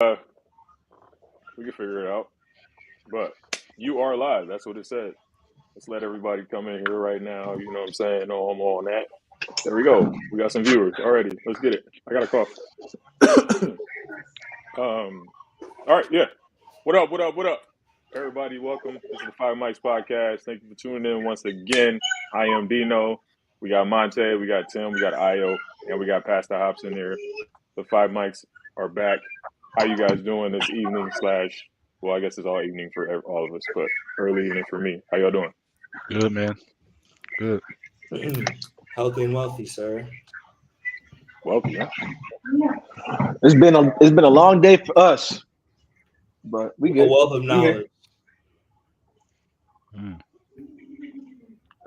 We can figure it out. But you are live. That's what it said. Let's let everybody come in here right now. You know what I'm saying? No, I'm on that. There we go. We got some viewers already. Let's get it. I got a cough. All right, yeah. What up? What up? What up? Everybody, welcome. This is the Five Mics podcast. Thank you for tuning in once again. I am Dino. We got Monte, we got Tim, we got Io, and we got Pastor Hobson here. The Five Mics are back. How you guys doing this evening? Well, I guess it's all evening for all of us, but early evening for me. How y'all doing? Good, man. Good. Healthy and wealthy, sir. Wealthy, huh? It's been a long day for us, but we A good. wealth of knowledge.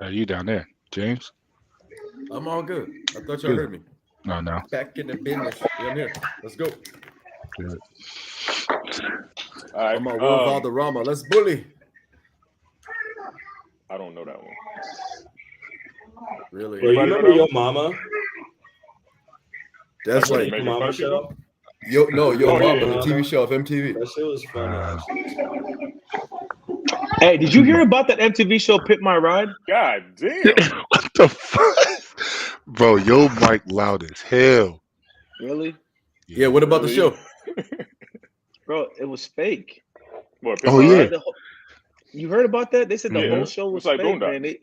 You down there, James? I'm all good. I thought y'all Good. heard me. No. Back in the business. Yeah, I'm here. Let's go. Good. All right. I'm on Will Valderrama. Let's bully. I don't know that one. Really? Well, you Anybody remember know? Yo Mama? That's Like, like Making Mama fun show? people? Yo Oh, Mama, yeah. the TV show of MTV. That shit was funny, actually. Hey, did you hear about that MTV show Pit My Ride? God damn. What the fuck? Bro, your mic loud as hell. Really? Yeah, what about the Really? show? Bro, it was fake. What, Oh, Pimp My yeah. Ride? You heard about that? They said the Yeah. whole show was It's like fake, Boondocks. man.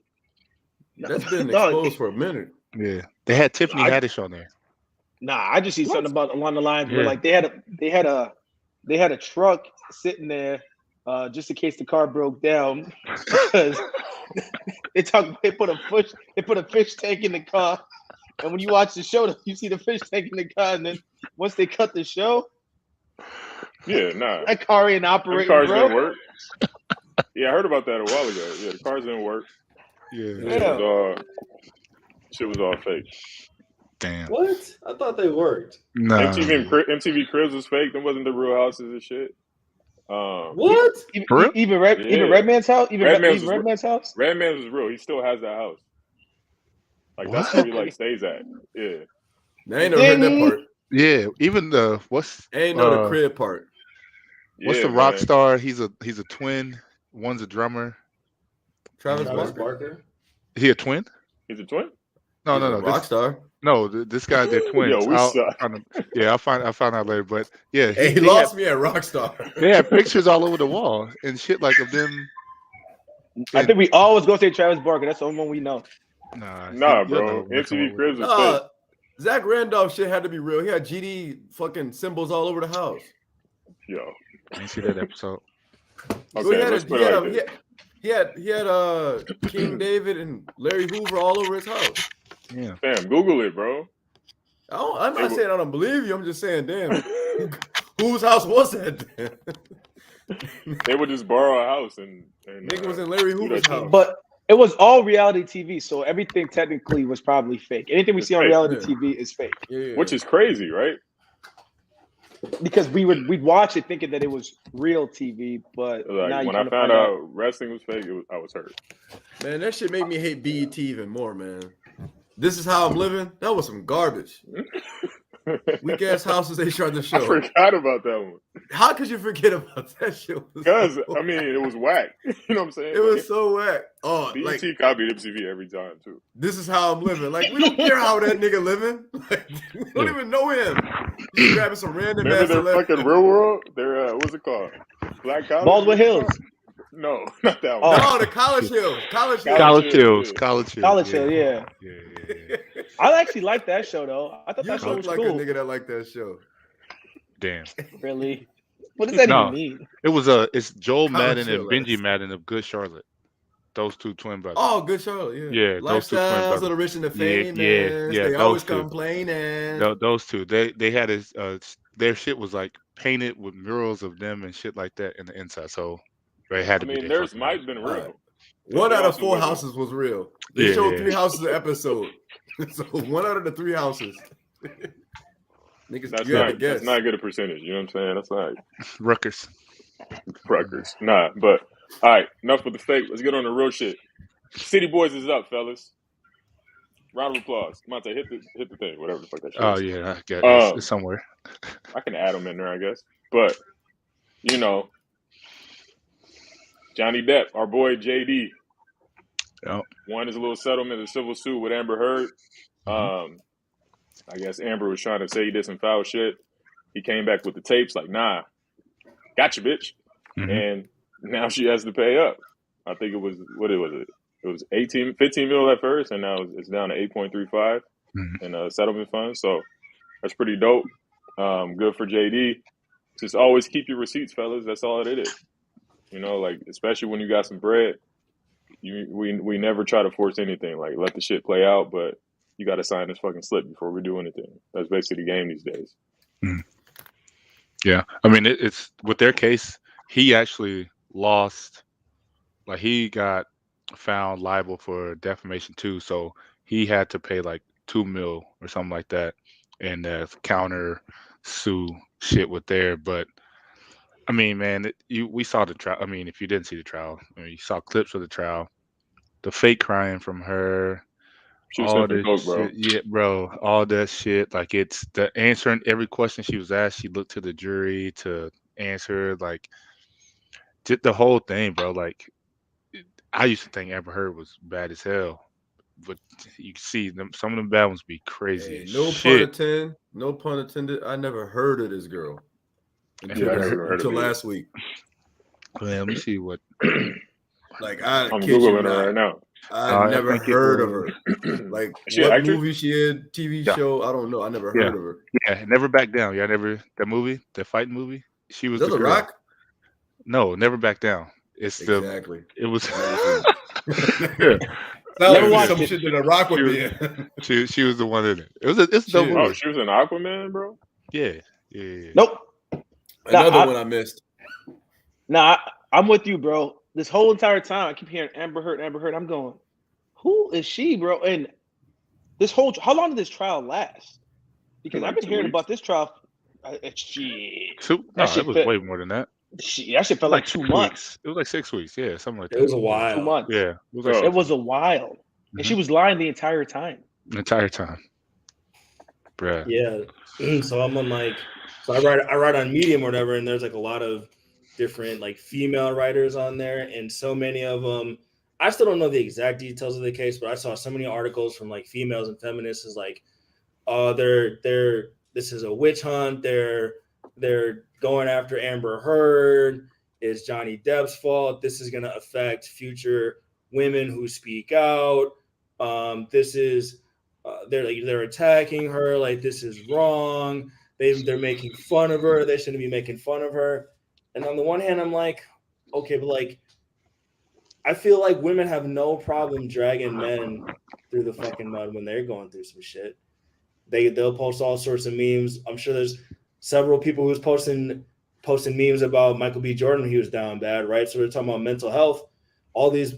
That's been Dog, exposed for a minute. Yeah. They had Tiffany Haddish on there. I just see What? something about along the lines where Yeah. like they had a truck sitting there just in case the car broke down because they put a fish tank in the car, and when you watch the show, you see the fish tank in the car, and then once they cut the show, Yeah, nah. that car ain't Them operating, cars bro. didn't work. Yeah, I heard about that a while ago. Yeah, the cars didn't work. Yeah. Shit was all fake. Damn. What? I thought they worked. Nah. MTV Cribs was fake. Them wasn't the real houses and shit. What? For real? Even Yeah. Redman's house, Redman's was- Redman's house. Redman's was real. He still has that house. Like that's where he like stays at. Yeah. I ain't never heard that part. Yeah. Even the I ain't know the crib part. what's Yeah, the rock man. star? He's a twin. One's a drummer. Travis Travis Barker. Barker? He a twin? He's a twin? No. Rockstar. This guy, they're twins. Yo, we suck. I'll find out later. But yeah, Hey, he they lost me at Rockstar. They had pictures all over the wall and shit like of them. I think we always go say Travis Barker. That's the only one we know. Nah, Nah, you'll bro. know when I come MTV up with Cribs was fake. Zach Randolph shit had to be real. He had GD fucking symbols all over the house. Yo. it. I didn't see that episode. So Let's put it like this. he had King David and Larry Hoover all over his house. Yeah. Fam, Google it, bro. I'm not saying I don't believe you. I'm just saying, damn, whose house was that? They would just borrow a house and Nigga was in Larry Hoover's that. house. But it was all reality TV, so everything technically was probably fake. Anything we It's see on fake, reality yeah. TV is fake. Yeah. which is crazy, right? Because we'd watch it thinking that it was real TV, but now Like you when I kind of found find out wrestling was fake, I was hurt. Man, that shit made me hate BET even more, man. This is how I'm living. That was some garbage. Weak ass houses they tried to I show. forgot about that one. How could you forget about that shit? Because I mean, it was whack. You know what I'm saying? It was so whack. Oh, BET like copied MTV every time too. this is how I'm living. Like we don't care how that nigga living. Like we don't even know him. He's grabbing some random Remember ass. their celebrity. fucking Real World? Their what's it called? Black College? Baldwin Hills. No, not that Oh. one. No, the College Hill. College Hill. College Hill, Hills. yeah. College Hills. College Hill, yeah. Yeah. I actually liked that show though. I thought You that show look was like cool. a nigga that like that show. Damn. Really? What does that No. even mean? It was it's Joel College Madden Hill and Benji ass. Madden of Good Charlotte. Those two twin brothers. Oh, good show. Yeah. Yeah, those two twin Lifestyles brothers. of the rich and the Yeah, famous. yeah, They those always two. complaining. Those two. They had their shit was like painted with murals of them and shit like that in the inside. So they had I to be. mean, their theirs fucking might house. have been real. Alright. One They out of also 4 wasn't. houses was real. They Yeah, showed yeah. 3 houses an episode. So 1 out of the 3 houses. Niggas, That's you had to not guess. that's not good a percentage. You know what I'm saying? That's not Rutgers. Rutgers. Nah, but all right, enough with the fake. Let's get on the real shit. City Boys is up, fellas. Round of applause. Monte, hit the thing, whatever the fuck that shit Oh is. yeah, I get it. It's somewhere. I can add them in there, I guess. But you know, Johnny Depp, our boy JD, Yep. won his little settlement, a civil suit with Amber Heard. Mhm. I guess Amber was trying to say he did some foul shit. He came back with the tapes, like, nah, gotcha, bitch. Mhm. And now she has to pay up. I think it was, what was it? It was 15 mil at first, and now it's down to 8.35 Mhm. in a settlement fund. So that's pretty dope. Good for JD. Just always keep your receipts, fellas. That's all it is. You know, like, especially when you got some bread, we never try to force anything. Like, let the shit play out, but you got to sign this fucking slip before we do anything. That's basically the game these days. Mhm. Yeah, I mean, it's with their case. He actually lost. Like he got found liable for defamation too, so he had to pay like 2 mil or something like that, and counter sue shit with there. But I mean, man, we saw the trial. I mean, if you didn't see the trial, I mean, you saw clips of the trial. The fake crying from her, She was all sniffing this coke, bro. shit, yeah, bro, all that shit. Like it's the answering every question she was asked. She looked to the jury to answer, like just the whole thing, bro. Like I used to think Amber Heard was bad as hell, but you can see them. Some of them bad ones be crazy Hey, as no pun shit. intended. No pun intended. I never heard of this girl until, Yeah, I never heard of until it. last week. Man, let me see what. Like I I'm kid you Googling her not. right now. I I never think it heard of was. her. Like Is she an what actress? movie she had, TV Yeah. show, I don't know. I never Yeah. heard of her. Yeah, Never Back Down. Yeah, never that movie, the fight movie. She Is was that the The girl. Rock? No, Never Back Down. It's Exactly. It was. Never seen it. Yeah, Sounds Never like watched some it. shit that The Rock she would was. be in. She was the one in it. It's a dope Shit. Oh, movie. she was in Aquaman, bro. Yeah. Nope. Another I- one I missed. Nah, I'm with you, bro. This whole entire time, I keep hearing Amber Heard, Amber Heard. I'm going, who is she, bro? And this whole, how long did this trial last? Because Like I've been 2 hearing weeks. about this trial. Shit, No, that shit it was felt, way more than that. that shit felt like 2 6 months. weeks. It was like 6 weeks. Yeah, something like It that. was a 2 while. months. Yeah, it was like Oh. It 6 was a while, and she was lying the entire time. the entire time, bruh. Yeah. So I'm on so I write on Medium or whatever, and there's like a lot of different like female writers on there, and so many of them. I still don't know the exact details of the case, but I saw so many articles from like females and feminists is like, oh, this is a witch hunt. They're going after Amber Heard. It's Johnny Depp's fault. This is going to affect future women who speak out. This is they're attacking her. Like this is wrong. They're making fun of her. They shouldn't be making fun of her. And on the one hand, I'm like, okay, but like, I feel like women have no problem dragging men through the fucking mud when they're going through some shit. They'll post all sorts of memes. I'm sure there's several people who's posting memes about Michael B. Jordan when he was down bad, right? So we're talking about mental health. All these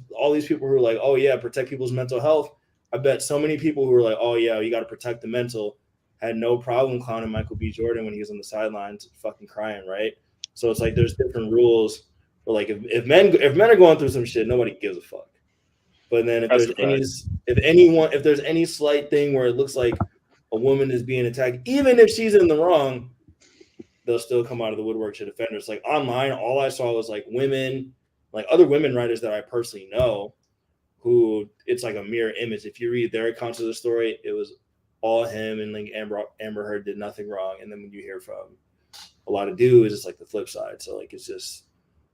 people who are like, oh yeah, protect people's mental health. I bet so many people who were like, oh yeah, you got to protect the mental, had no problem clowning Michael B. Jordan when he was on the sidelines fucking crying, right? So it's like there's different rules. But like if men are going through some shit, nobody gives a fuck. But then if there's any slight thing where it looks like a woman is being attacked, even if she's in the wrong, they'll still come out of the woodwork to defend her. It's like online, all I saw was like women, like other women writers that I personally know, who it's like a mirror image. If you read their accounts of the story, it was all him and like Amber Heard did nothing wrong. And then when you hear from a lot of dudes, it's like the flip side. So like it's just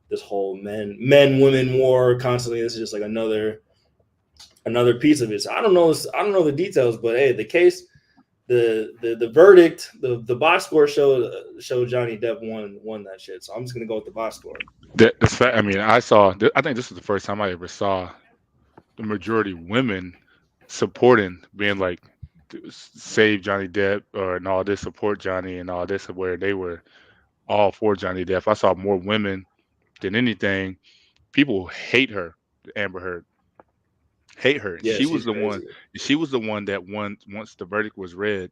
this whole men women war constantly. This is just like another piece of it. So I don't know the details, but hey, the case, the verdict, the box score showed Johnny Depp won that shit. So I'm just gonna go with the box score. That's fact. I mean, I think this is the first time I ever saw the majority women supporting, being like, save Johnny Depp and all this, support Johnny and all this, where they were all for Johnny Depp. I saw more women than anything. People hate her, Amber Heard. Hate her. Yeah, She was she's the crazy. one. She was the one that won once the verdict was read,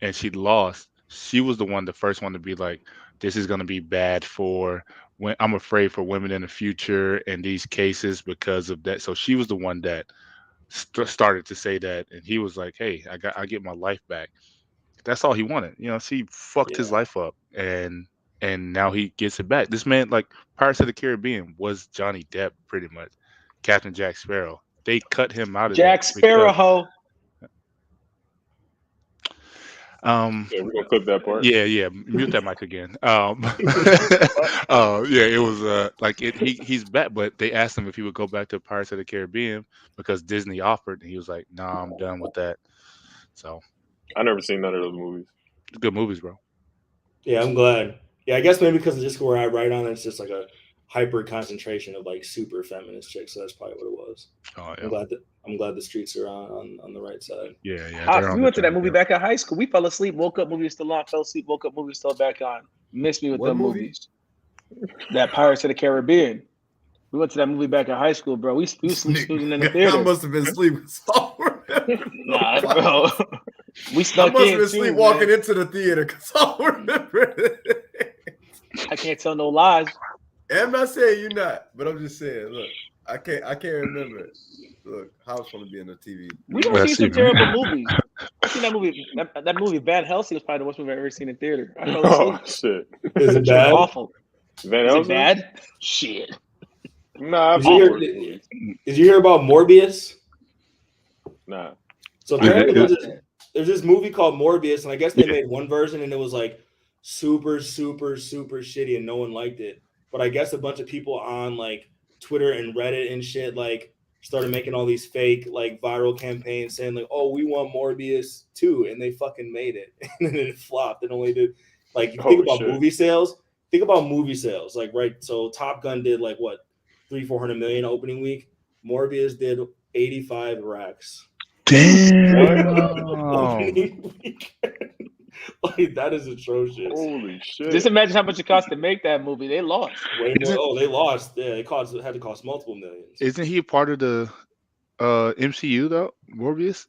and she lost. She was the first one to be like, "This is going to be bad for when I'm afraid for women in the future in these cases because of that." So she was the one that started to say that, and he was like, "Hey, I get my life back." That's all he wanted. She fucked his life up, and and now he gets it back. This man, like Pirates of the Caribbean, was Johnny Depp pretty much. Captain Jack Sparrow. They cut him out of Jack that Sparrow, because ho. Yeah, we're gonna clip that part. yeah, mute that mic again. Yeah, it was like he's back, but they asked him if he would go back to Pirates of the Caribbean because Disney offered, and he was like, "Nah, I'm done with that." So I never seen none of those movies. good movies, bro. Yeah, I'm glad. Yeah, I guess maybe because of just where I write on it, it's just like a hyper concentration of like super feminist chicks. So that's probably what it was. Oh I'm yeah, glad the streets are on the right side. yeah. Pops, they're on we the went to that Johnny movie Depp. back in high school. We fell asleep, woke up, movie was still on, fell asleep, woke up, movie was still back on. Missed me with What them movie? movies. That Pirates of the Caribbean. We went to that movie back in high school, bro. We was snoozing in the I theater. must have been asleep. Nah, bro. We I snuck must have in been too, sleepwalking man. into the theater because I don't remember it. I can't tell no lies. I'm not saying you're not, but I'm just saying, look, I can't remember it. Look, House want to be in the TV. We don't Let's see see, some man. terrible movies. I seen that movie. That movie Van Helsing was probably the worst movie I've ever seen in theater. I fell asleep. Oh shit. Is it It was bad? awful. Van Is it Helsing? bad? Shit. Nah, I've Did you seen hear- worse movies. Did you hear about Morbius? Nah. So Yeah, apparently there's this movie called Morbius, and I guess they Yeah. made one version and it was like super, super, super shitty and no one liked it. But I guess a bunch of people on like Twitter and Reddit and shit like started making all these fake like viral campaigns saying like, oh, we want Morbius too, and they fucking made it. And then it flopped. It only did like you think Oh, about shit. movie sales. Think about movie sales. Like right, so Top Gun did like what 300-400 million opening week. Morbius did 85 racks. Damn. Opening weekend. Like that is atrocious. Holy shit. Just imagine how much it cost to make that movie. They lost. Way more. Isn't- Oh, they lost. Yeah, it had to cost multiple millions. Isn't he a part of the MCU though? Morbius?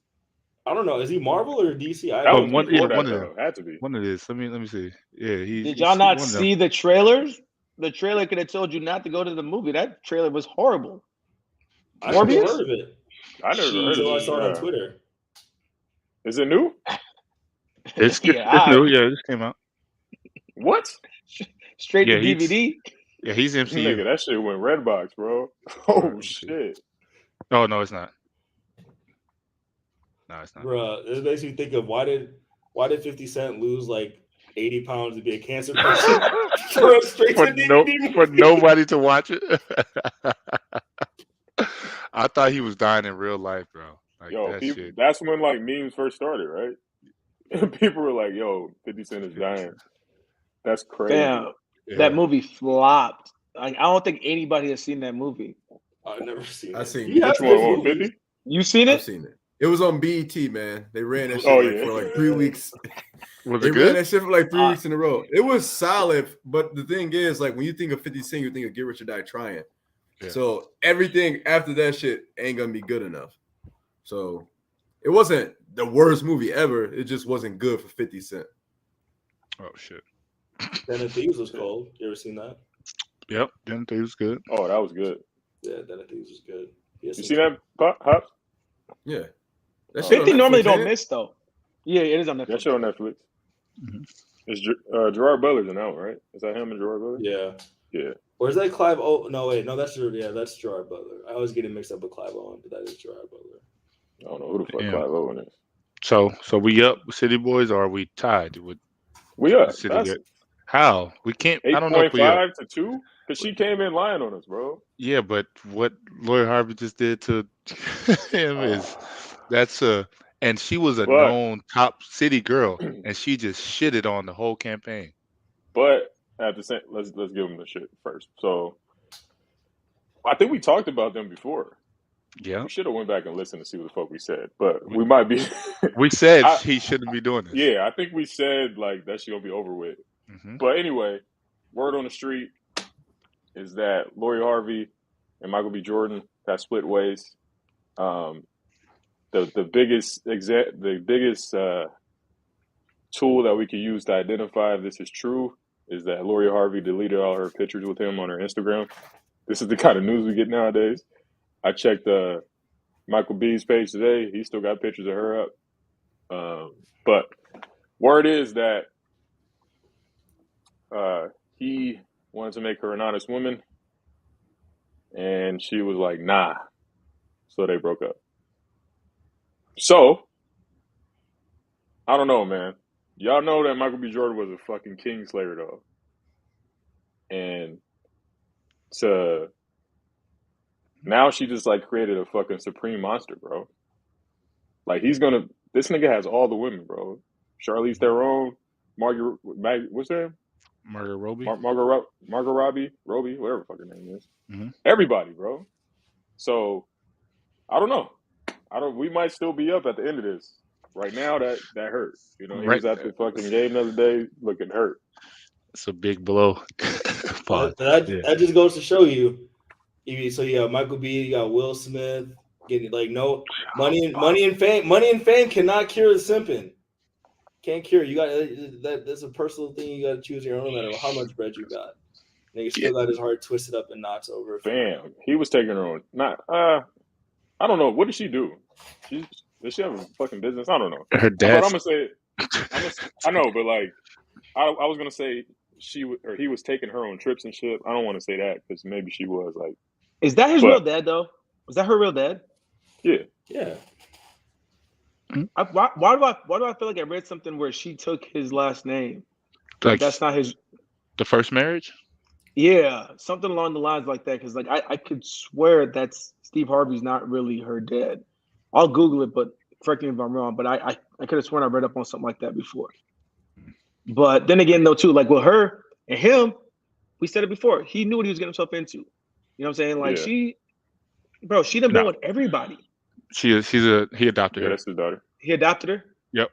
I don't know. Is he Marvel or DC? That Oh, was one- before yeah, that, one of though. them. Had to be. One of this. Let me see. Yeah, Did y'all not one of them. see the trailers? The trailer could have told you not to go to the movie. That trailer was horrible. I never Morbius? heard of it I never heard until I of saw it on it. Twitter. Is it new? It's Yeah, new. Yeah, it just came out. What? straight Yeah, to DVD. Yeah, he's Nigga, MCU. that shit went Redbox, bro. Alright, Oh, let's see. shit. Oh no, it's not. No, it's not. Bruh, it makes me think of why did 50 Cent lose like 80 pounds to be a cancer patient for a straight to DVD For movie? nobody to watch it. I thought he was dying in real life, bro. Like Yo, that people, shit. that's when like memes first started, right? People were like, "Yo, 50 Cent is dying." That's crazy. Damn, Yeah. that movie flopped. Like I don't think anybody has seen that movie. I've never seen it. I've seen He it. has Which one? good 150? movies. You seen I've it? seen it. It was on BET, man. They ran that shit Oh, like, yeah. for like 3 weeks. Was They it ran good? that shit for like 3 weeks in a row. It was solid, but the thing is, like when you think of 50 Cent, you think of Get Rich or Die Trying. Yeah. So everything after that shit ain't gonna be good enough. So it wasn't the worst movie ever. It just wasn't good for 50 Cent. Oh shit. Den of Thieves was cold. You ever seen that? Yep. Didn't think it was good. Oh, that was good. Yeah, Den of Thieves was good. You see that, Hops? Yeah. That shit 50 on normally Netflix, don't ain't it? miss though. Yeah, it is on That Netflix. shit on Netflix. Mhm. It's Gerard Butler's in that one, right? Is that him and Gerard Butler? Yeah. Yeah. Or is that Clive? Oh no, wait, no, that's Gerard Butler. I always get it mixed up with Clive Owen, but that is Gerard Butler. I don't know who the fuck Damn. Clive Owen is. So we up with City Boys or are we tied with We up. City That's Get? How? We can't I don't know if we up. 8.5 to 2? Because she came in lying on us, bro. Yeah, but what Lori Harvey just did to him is that's and she was a But- known top city girl and she just shitted on the whole campaign. But at the same, let's give them the shit first. So I think we talked about them before. Yeah. We should have went back and listened to see what the fuck we said. But we might be. We said I- he shouldn't be doing this. Yeah, I think we said like that shit gonna be over with. Mhm. But anyway, word on the street is that Lori Harvey and Michael B. Jordan got split ways. The biggest tool that we could use to identify if this is true is that Lori Harvey deleted all her pictures with him on her Instagram. This is the kind of news we get nowadays. I checked Michael B's page today. He still got pictures of her up. But word is that he wanted to make her an honest woman, and she was like, nah. So they broke up. So, I don't know, man. Y'all know that Michael B. Jordan was a fucking Kingslayer, though. And now she just, like, created a fucking supreme monster, bro. Like, this nigga has all the women, bro. Charlize Theron, what's her name? Margot Robbie. Margot Robbie, whatever the fuck her name is. Mm-hmm. Everybody, bro. So, I don't know. We might still be up at the end of this. Right now, that hurt. You know, he was at the fucking game the other day looking hurt. It's a big blow. That just goes to show you. So you got Michael B. You got Will Smith getting like no money and fame. Money and fame cannot cure the simping. Can't cure. You got that's a personal thing. You got to choose your own matter how much bread you got. Nigga still got his heart twisted up in knots over. Damn, he was taking her on. I don't know. What did she do? Does she have a fucking business? I don't know. Her dad. I'm gonna say. I know, but like, I was gonna say he was taking her on trips and shit. I don't want to say that because maybe she was like. Is that his real dad though? Was that her real dad? Yeah. Yeah. Why do I feel like I read something where she took his last name? Like that's not his. The first marriage. Yeah, something along the lines like that. Because like I could swear that's Steve Harvey's not really her dad. I'll Google it, but correct me if I'm wrong. But I could have sworn I read up on something like that before. But then again, though, too, like with her and him, we said it before. He knew what he was getting himself into. You know what I'm saying? Like she done been with everybody. He adopted her. That's his daughter. He adopted her? Yep.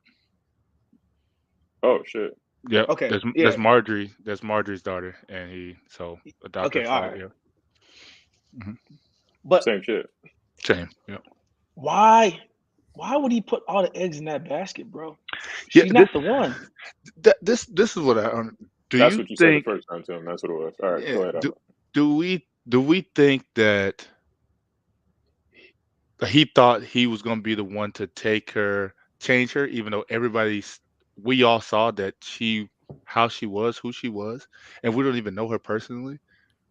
Oh shit. Yep. Okay. That's Marjorie. That's Marjorie's daughter, and he adopted her. Okay, all right. Yeah. Mm-hmm. But same shit. Same. Yep. Why would he put all the eggs in that basket, bro? She's not the one. This is what I do. That's you what you think, said the first time, Tim. That's what it was. All right, go ahead. Do we think that he thought he was going to be the one to change her, even though we all saw that how she was, who she was, and we don't even know her personally,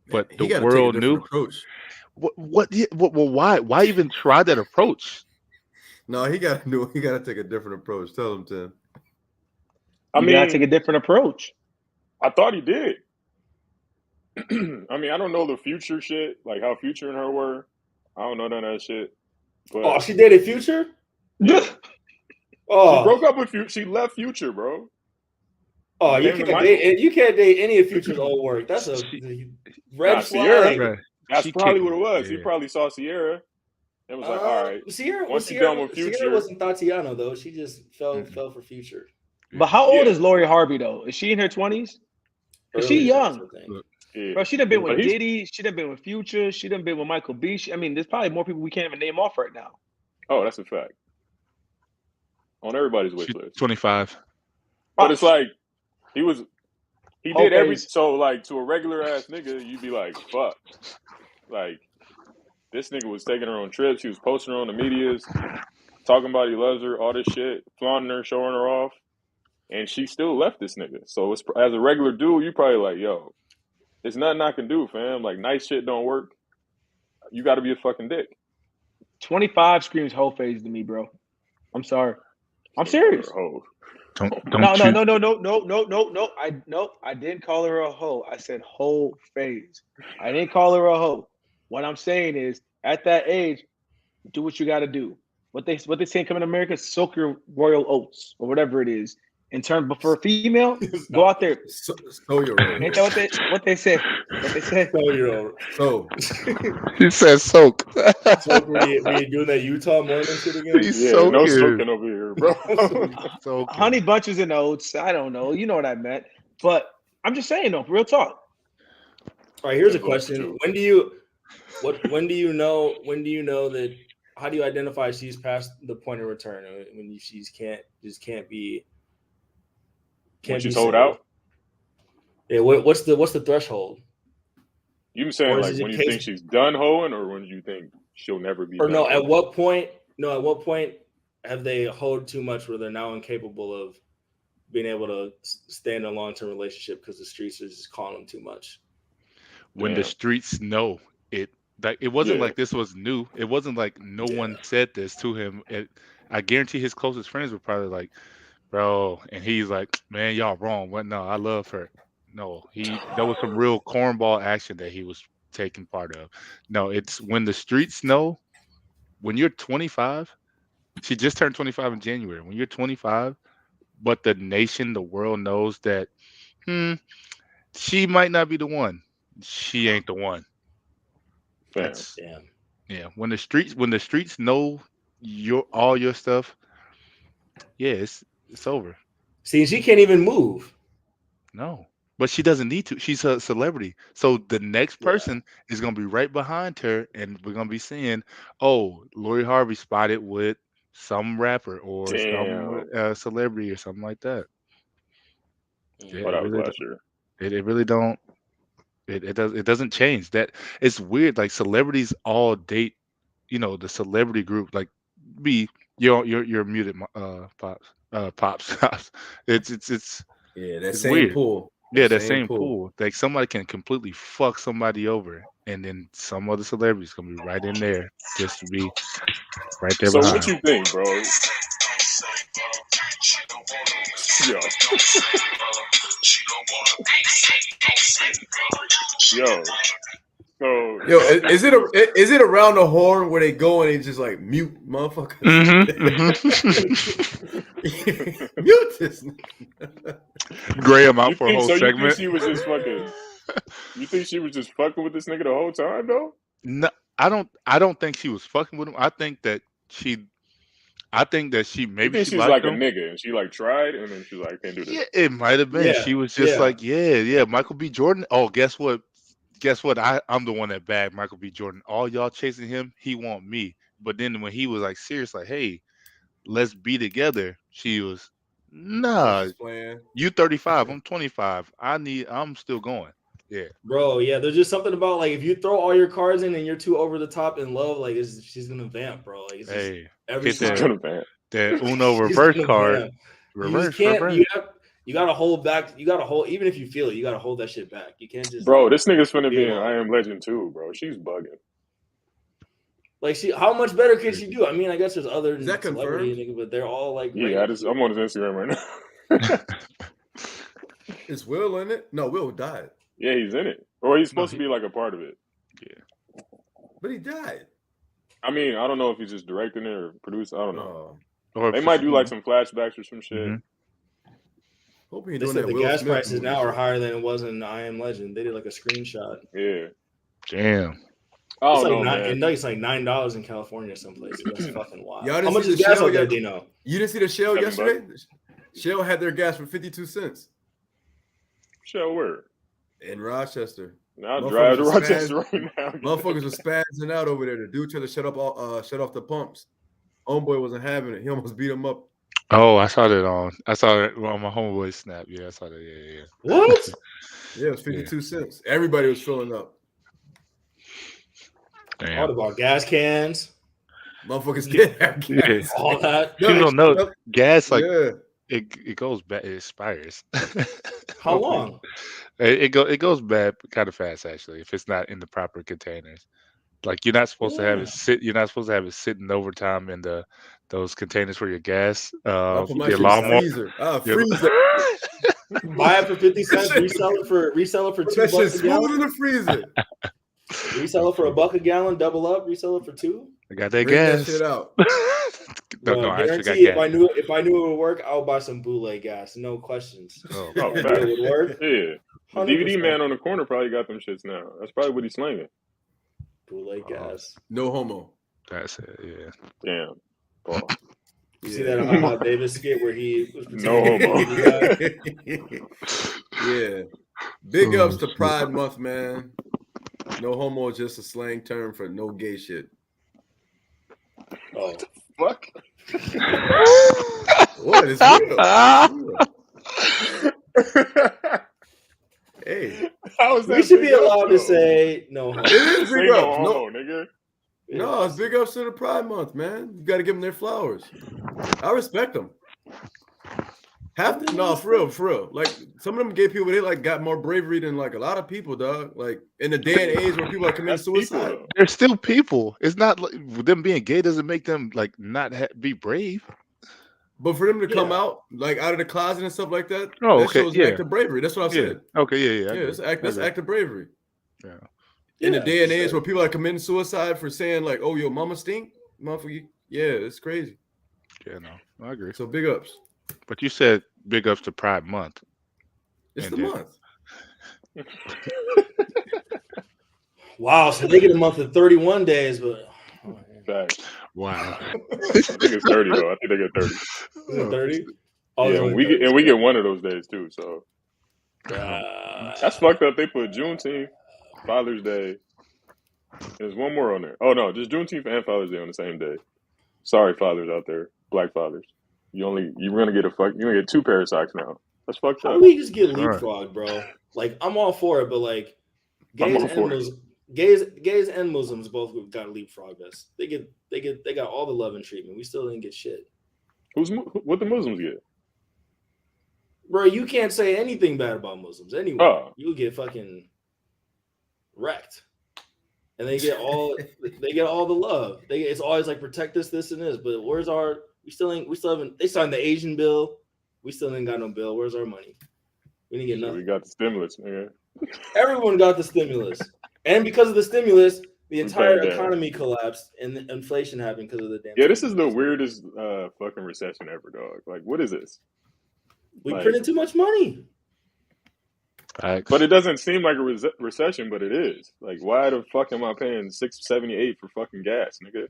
but the world knew. Approach. Why even try that approach? No, he got to take a different approach. Tell him, Tim. You gotta take a different approach. I thought he did. I mean, I don't know the Future shit, like how Future and her were. I don't know none of that shit. But she dated Future? Yeah. She broke up with Future. She left Future, bro. Oh, you can't date any of Future's old work. That's a red flag. That's probably what it was. Yeah. He probably saw Sierra and was like, all right. Sierra done with Future. Sierra wasn't Tatiana, though. She just fell for Future. But how old is Lori Harvey, though? Is she in her 20s? Is she young? Yeah. Bro, she done been with Diddy. She done been with Future. She done been with Michael B. There's probably more people we can't even name off right now. Oh, that's a fact. On everybody's wish list. 25. But it's like, he did everything. So, like, to a regular ass nigga, you'd be like, fuck. Like, this nigga was taking her on trips. He was posting her on the medias, talking about he loves her, all this shit, flaunting her, showing her off. And she still left this nigga. So, as a regular dude, you probably like, yo, there's nothing I can do, fam. Like, nice shit don't work. You got to be a fucking dick. 25 screams hoe phase to me, bro. I'm sorry. I'm serious. No. I didn't call her a hoe. I said hoe phase. I didn't call her a hoe. What I'm saying is, at that age, do what you got to do. What they say coming to America, soak your royal oats or whatever it is. In terms, but for a female, go out there. Sow your oats. Ain't that what they said? What they said? Sow your oats. So he said soak. Soak when you doing that Utah morning shit again? No soaking over here, bro. Honey bunches and oats. I don't know. You know what I meant. But I'm just saying though, real talk. All right, here's a question. When do you know that? How do you identify she's past the point of return when she's can't be? When she's sold out? Yeah, what's the threshold? You saying like when you think she's done hoeing, or when you think she'll never be? Or no, at what point have they hoed too much where they're now incapable of being able to stay in a long-term relationship because the streets are just calling them too much. When the Damn. streets know it, like it wasn't Yeah. like this was new. It wasn't like no one said this to him. I guarantee his closest friends were probably like, bro, and he's like, man, y'all wrong. What? No, I love her. No, that was some real cornball action that he was taking part of. No, it's when the streets know. When you're 25, she just turned 25 in January. When you're 25, but the nation, the world knows that, she might not be the one. She ain't the one. Damn. That's yeah. When the streets know all your stuff, yeah, it's over. See, she can't even move. No, but she doesn't need to. She's a celebrity, so the next person is gonna be right behind her, and we're gonna be seeing, oh, Lori Harvey spotted with some rapper or some celebrity or something like that. Yeah, What up, Flasher? it really don't. It doesn't change. That it's weird. Like celebrities all date, the celebrity group. Like you're muted, pops. It's Yeah, that it's same weird. pool. Yeah, that same pool. Like somebody can completely fuck somebody over, and then some other celebrity's gonna be right in there just to be right there So behind. what you think, bro? Yo, is it around the horn where they go and they just like mute motherfuckers? Mute this. Graham out for a whole segment. You think she was just fucking? You think she was just fucking with this nigga the whole time, though? No, I don't think she was fucking with him. I think that she maybe she was like him. A nigga and she like tried and then she was like, I can't do this. Yeah, it might have been. She was just like, Michael B. Jordan. Oh, guess what? I'm the one that bagged Michael B. Jordan. All y'all chasing him, he want me. But then when he was like serious, like, hey, let's be together, she was, nah, you 35, I'm 25. I'm still going. Yeah. Bro, yeah, there's just something about like if you throw all your cards in and you're too over the top in love, like she's gonna vamp, bro. Like hey, every time. Gonna vamp. That Uno reverse card. Reverse. You gotta hold back. You gotta hold, even if you feel it, you gotta hold that shit back. You can't just. Bro, this nigga's finna be in I Am Legend too, bro. She's bugging. Like how much better could she do? I mean, I guess there's other is that confirmed? But they're all like. Yeah, I'm on his Instagram right now. Is Will in it? No, Will died. Yeah, he's in it, or he's supposed to be like a part of it. Yeah, but he died. I mean, I don't know if he's just directing it or producing. I don't know. Or they might do like some flashbacks or some shit. Mm-hmm. Hope he they said the gas prices now are higher than it was in I Am Legend. They did like a screenshot. Yeah. Damn. Oh no, man. It's like $9 in California someplace. That's fucking wild. How much is gas out there, Dino? You didn't see the Shell yesterday? Shell had their gas for 52 cents. Shell where? In Rochester. Now drive to Rochester right now. Motherfuckers were spazzing out over there. The dude tried to shut off the pumps. Homeboy wasn't having it. He almost beat him up. Oh, I saw it on my homeboy snap. Yeah, I saw that. Yeah. What? Yeah, it was 52 cents. Everybody was filling up. Damn. All about gas cans. Motherfuckers did have gas. All that. You don't know gas it goes bad. It expires. How long? It goes bad kind of fast actually if it's not in the proper containers. Like you're not supposed to have it sit. You're not supposed to have it sitting overtime in those containers for your gas. Your lawnmower. Freezer. Buy it for 50 cents. Resell it for $2 that shit's a gallon. smooth in the freezer. Resell it for $1 a gallon. Double up. Resell it for $2. I got that Bring gas. that shit out. I guarantee if I knew it would work, I'll buy some bootleg gas. No questions. It would work. Yeah. 100%. DVD man on the corner probably got them shits now. That's probably what he's slinging. Bootleg gas. No homo. That's it. Yeah. Damn. Oh. You see that on Hot Davis skit where he was no homo. Yeah. Big ups to Pride Month, man. No homo is just a slang term for no gay shit. Oh, fuck. What is real? Hey, we should be allowed to say no homo. It is big ups. No homo, nigga. No, it's big ups to the Pride Month, man. You got to give them their flowers. I respect them. No, for real. Like some of them gay people, they like got more bravery than like a lot of people, dog. Like in the day and age where people are committing That's people, suicide. though. They're still people. It's not like them being gay doesn't make them like not be brave. But for them to come Yeah. out like out of the closet and stuff like that, Oh, that okay, shows an act of bravery. That's what I Yeah. said. Okay. Yeah. I Yeah, agree. that's act of bravery. Yeah. In the Yeah, day and for age sure. where people are committing suicide for saying like, "Oh, your mama stink," motherfucker. Yeah, it's crazy. Yeah. No, I agree. So big ups. But you said big ups to Pride Month. It's And the then- month. Wow, so they get a month of 31 days, but Facts. Wow. I think it's 30 though. I think they get 30. is it 30? Oh, Yeah, it's and only we 30. get one of those days too. So Uh, that's fucked up. They put Juneteenth, Father's Day. There's one more on there. Oh no, just Juneteenth and Father's Day on the same day. Sorry, fathers out there, black fathers. You're gonna get you're gonna get 2 pair of socks now. That's fucked how up. do we just get All right. leapfrog, bro? Like, I'm all for it, but like, I'm gays all and for it. Muslims, gays and Muslims both got leapfrog us. They got all the love and treatment. We still didn't get shit, What the Muslims get? bro. You can't say anything bad about Muslims anyway. Oh. You'll get fucking wrecked. And they get all the love. It's always like protect us, this and this. But where's our? We still haven't. They signed the Asian bill. We still ain't got no bill. Where's our money? We didn't get So nothing. we got the stimulus, man. Everyone got the stimulus, and because of the stimulus, the entire back down. economy collapsed and the inflation happened because of the damn. Yeah, this is the weirdest fucking recession ever, dog. Like, what is this? We like- printed too much money. Facts. But it doesn't seem like a recession, but it is. Like, why the fuck am I paying $6.78 for fucking gas, nigga?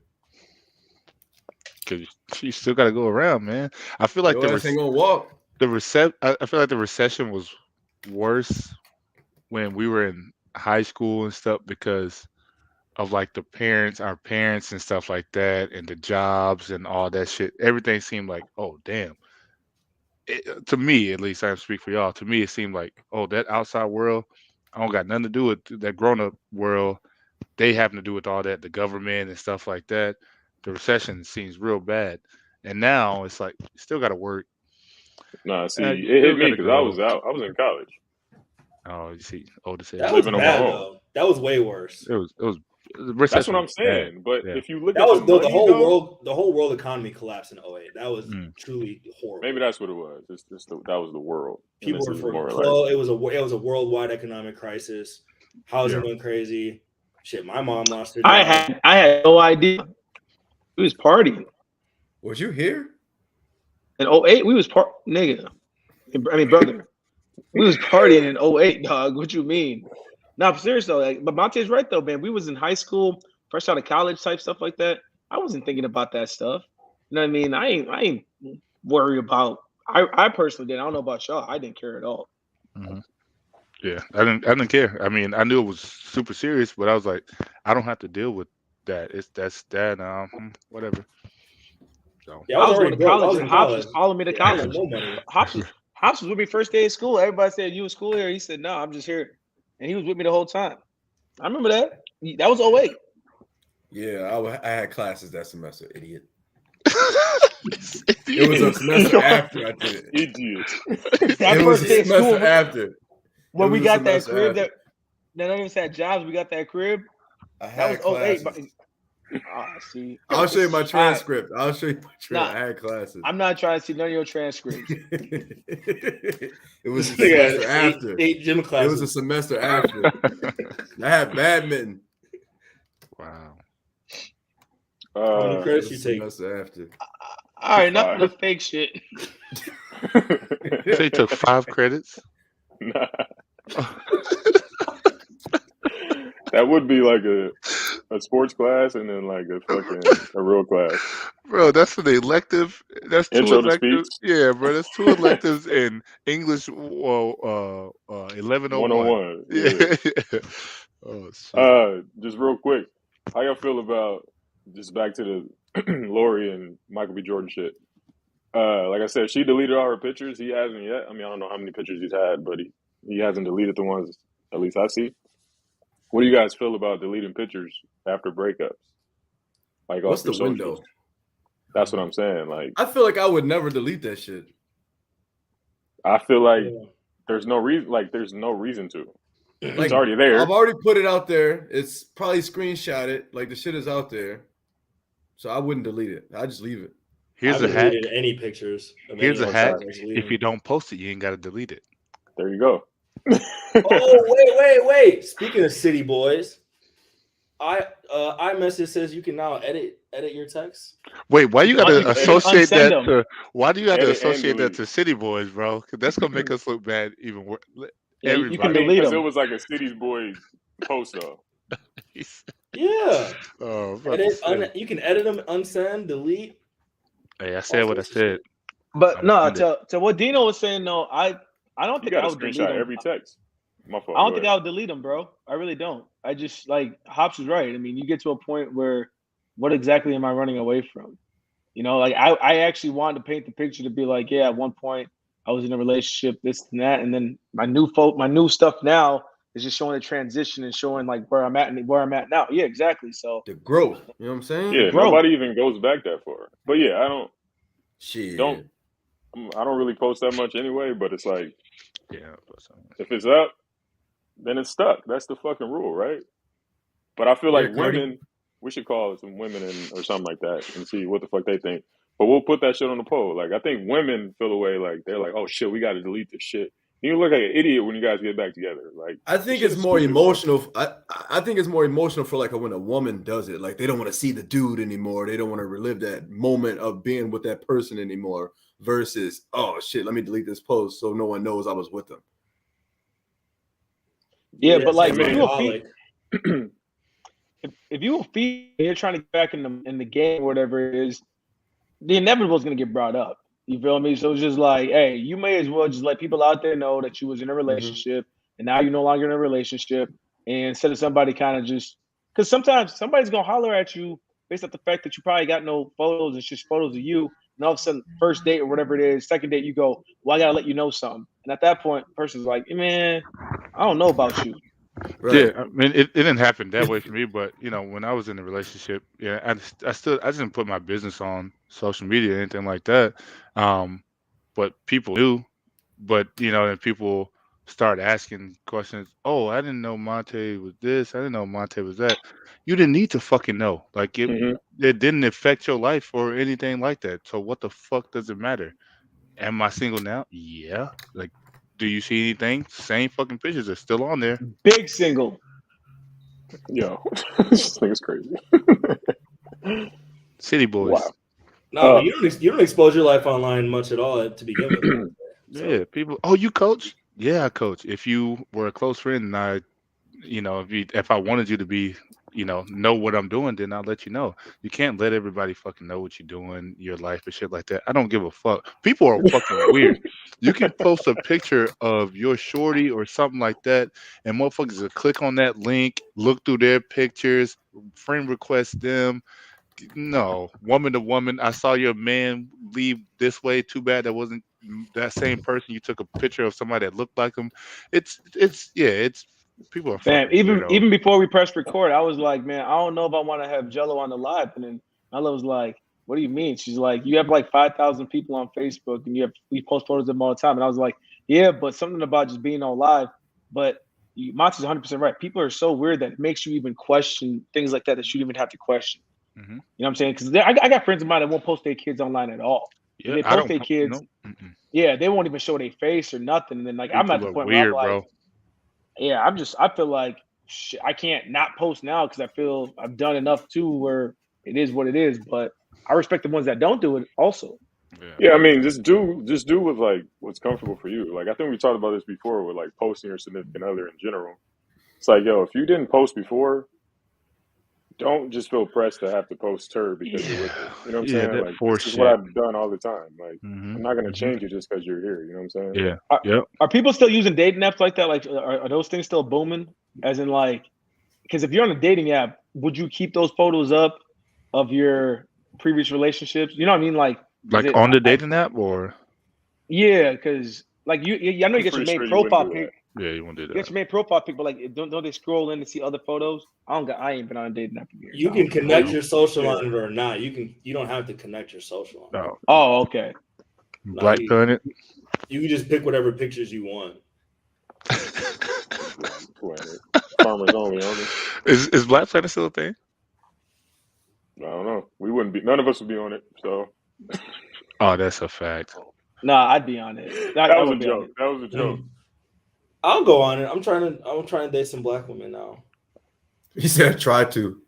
Because you still got to go around, man. I feel like Your ass ain't gonna walk. I feel like the recession was worse when we were in high school and stuff because of like our parents and stuff like that, and the jobs and all that shit. Everything seemed like, oh damn. To me, at least, I speak for y'all. To me, it seemed like, oh, that outside world, I don't got nothing to do with that grown-up world. They having to do with all that, the government and stuff like that. The recession seems real bad, and now it's like still got to work. Nah, see, you it still hit me gotta because I go. was out. I was in college. Oh, you see, to say That was living on my bad own. though. That was way worse. it was the That's recession what I'm was bad. saying. But Yeah. if you look That at was the, the money, whole though, world. The whole world economy collapsed in 2008. That was truly horrible. maybe that's what it was. That was the world. And People this were is more for like, clothes. It was a worldwide economic crisis. Housing Yeah. went crazy. Shit, my mom lost her job. I had no idea. We was partying. Was you here? In 08, we was nigga. I mean, brother. We was partying in 08, dog. What you mean? No, I'm serious though. Like, but Monte's right though, man. We was in high school, fresh out of college type stuff like that. I wasn't thinking about that stuff. You know what I mean? I ain't worried about. I personally didn't. I don't know about y'all. I didn't care at all. Yeah, I didn't care. I mean, I knew it was super serious, but I was like, I don't have to deal with that. Whatever. So Yeah, I was already going to broke. I college, was and in Hops college. was calling me to Yeah, I had college. no money. Hops was with me first day of school. Everybody said, "You in school here?" He said, "No, I'm just here," and he was with me the whole time. I remember that. That was 08. Yeah, I had classes that semester, idiot. it It was a semester after I did it. idiot. That It was first a day of school semester after. when It we was a got that semester crib after. that none of us had jobs. We got that crib. I That had was 08. classes. See, I'll show you my All right. transcript. I'll show you my transcript. Nah, I had classes. I'm not trying to see none of your transcripts. It was a This nigga semester had after. eight gym It classes. was a semester after. I had badminton. Wow. How many It credits was you a take? semester after. All right, enough of the fake shit. They took 5 credits. Nah. That would be like a sports class and then like a real class. Bro, that's an elective. That's 2 Intro to electives. speech. Yeah, bro, that's 2 electives in English. 1101. 101. Yeah. Yeah. Oh shit. Just real quick, how y'all feel about just back to the Lori and Michael B. Jordan shit? Like I said, she deleted all her pictures. He hasn't yet. I mean, I don't know how many pictures he's had, but he hasn't deleted the ones at least I see. What do you guys feel about deleting pictures after breakups? Like What's off your the socials? window? That's what I'm saying. Like, I feel like I would never delete that shit. I feel like Yeah. there's no reason. Like, there's no reason to. Like, It's already there. I've already put it out there. It's probably screenshotted. Like the shit is out there. So I wouldn't delete it. I just leave it. Here's I a haven't hack. deleted any pictures. Of Here's a anyone, hack. so I just leave If you them. don't post it, you ain't got to delete it. There you go. Oh, wait. Speaking of city boys, iMessage says you can now edit your text. Wait, why you Why gotta you associate unsend that them? to? Why do you have to Edit and associate that delete. to City Boys, bro? 'Cause that's gonna make us look bad even worse. Yeah, you I can mean, delete because it them. was like a City's Boys post though. Yeah, Oh, I was about to say. you can edit them, unsend, delete. Hey, I said what I said. But I no, did. to what Dino was saying, no, I don't You think I got to would delete screenshot them. every text. My fault. I don't Go think ahead. I would delete them, bro. I really don't. I just like Hops is right. I mean, you get to a point where what exactly am I running away from? You know, like I actually wanted to paint the picture to be like, yeah, at one point I was in a relationship, this and that, and then my new stuff now is just showing the transition and showing like where I'm at and where I'm at now. Yeah, exactly. So The growth. You know what I'm saying? Yeah, Bro. nobody even goes back that far. But yeah, I Shit. don't really post that much anyway. But it's like, Yeah. if it's up, then it's stuck. That's the fucking rule, right? But I feel Yeah, like Cardi. women, we should call some women or something like that and see what the fuck they think. But we'll put that shit on the poll. Like, I think women feel the way like they're like, oh shit, we got to delete this shit. You look like an idiot when you guys get back together. Like, I think shit it's is more stupid, bro. emotional. I think it's more emotional for like when a woman does it. Like they don't want to see the dude anymore. They don't want to relive that moment of being with that person anymore. Versus, oh shit, let me delete this post so no one knows I was with them. yeah, but like I mean, if you a fe- if you a female and you're trying to get back in the game or whatever it is, the inevitable is gonna get brought up. You feel me? So it's just like, hey, you may as well just let people out there know that you was in a relationship and now you're no longer in a relationship. And instead of somebody kind of just because sometimes somebody's gonna holler at you based off the fact that you probably got no photos, it's just photos of you. And all of a sudden, first date or whatever it is, second date, you go, well, I gotta let you know something. And at that point, the person's like, hey, man, I don't know about you. Right. Yeah, I mean, it didn't happen that way for me, but you know, when I was in a relationship, yeah, I didn't put my business on social media or anything like that. But people knew, but you know, and people start asking questions. Oh, I didn't know Monte was this. I didn't know Monte was that. You didn't need to fucking know. Like it didn't affect your life or anything like that. So what the fuck does it matter? Am I single now? Yeah. Like, do you see anything? Same fucking pictures are still on there. Big single. Yo, this thing is crazy. City boys. Wow. No, but you don't expose your life online much at all to begin with. So, Yeah, people. Oh, you coach? Yeah, I coach. If you were a close friend, and I, you know, if I wanted you to be, you know what I'm doing, then I'll let you know. You can't let everybody fucking know what you're doing, your life and shit like that. I don't give a fuck. People are fucking weird. You can post a picture of your shorty or something like that, and motherfuckers will click on that link, look through their pictures, friend request them. No, woman to woman. I saw your man leave this way. Too bad that wasn't that same person. You took a picture of somebody that looked like him. It's people are Man, fucking weirdos. even before we pressed record, I was like, man, I don't know if I want to have Jello on the live. And then Nala was like, what do you mean? She's like, you have like 5,000 people on Facebook and we post photos of them all the time. And I was like, yeah, but something about just being on live. But Monty's 100% right. People are so weird that it makes you even question things like that you don't even have to question. Mhm. You know what I'm saying? Because I got friends of mine that won't post their kids online at all. If Yeah, they I post don't. their kids, Nope. yeah, they won't even show their face or nothing. And then like I'm at the People are point where I'm weird, like, bro. yeah, I feel like shit, I can't not post now because I feel I've done enough too where it is what it is. But I respect the ones that don't do it also. Yeah, I mean, just do with like what's comfortable for you. Like I think we talked about this before with like posting your significant other in general. It's like, yo, if you didn't post before, don't just feel pressed to have to post her because you're with her. You know what I'm saying? that Like force this is shit. what I've done all the time. Like Mhm. I'm not gonna change it just because you're here. You know what I'm saying? Yeah. Yep. Are people still using dating apps like that? Like, are those things still booming? As in, like, because if you're on a dating app, would you keep those photos up of your previous relationships? You know what I mean? Like on the dating app or? Yeah, because like I know you I'm get your pretty main sure you wouldn't profile do pic. Yeah, you won't do You that. get your main profile pic, but like don't they scroll in to see other photos? I ain't been on a dating app in years. you can connect know. your social on it or not. You don't have to connect your social on it. No. Oh, okay. Black you- Planet. You can just pick whatever pictures you want. Farmers only on it. Is Black Planet still a thing? I don't know. We wouldn't be. None of us would be on it. So Oh, that's a fact. Nah, I'd be on it. that was a joke. That was a joke. I'll go on it. I'm trying to date some black women now. He said, "Try to."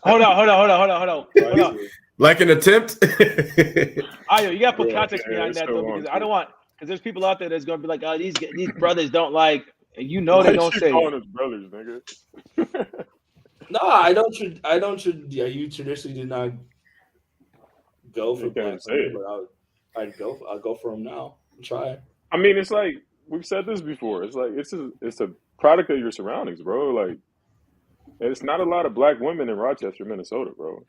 Hold on. Like an attempt. Ayo, you gotta put context behind it's that so though, because on. I don't want, because there's people out there that's gonna be like, oh, these brothers don't like, and you know Why they you don't keep say calling it. us brothers, nigga. No, I don't. Yeah, you traditionally did not go for You can't black say women, it. but I'll go for them now. Try. I mean, it's like we've said this before. It's like it's a product of your surroundings, bro. Like, it's not a lot of black women in Rochester, Minnesota, bro.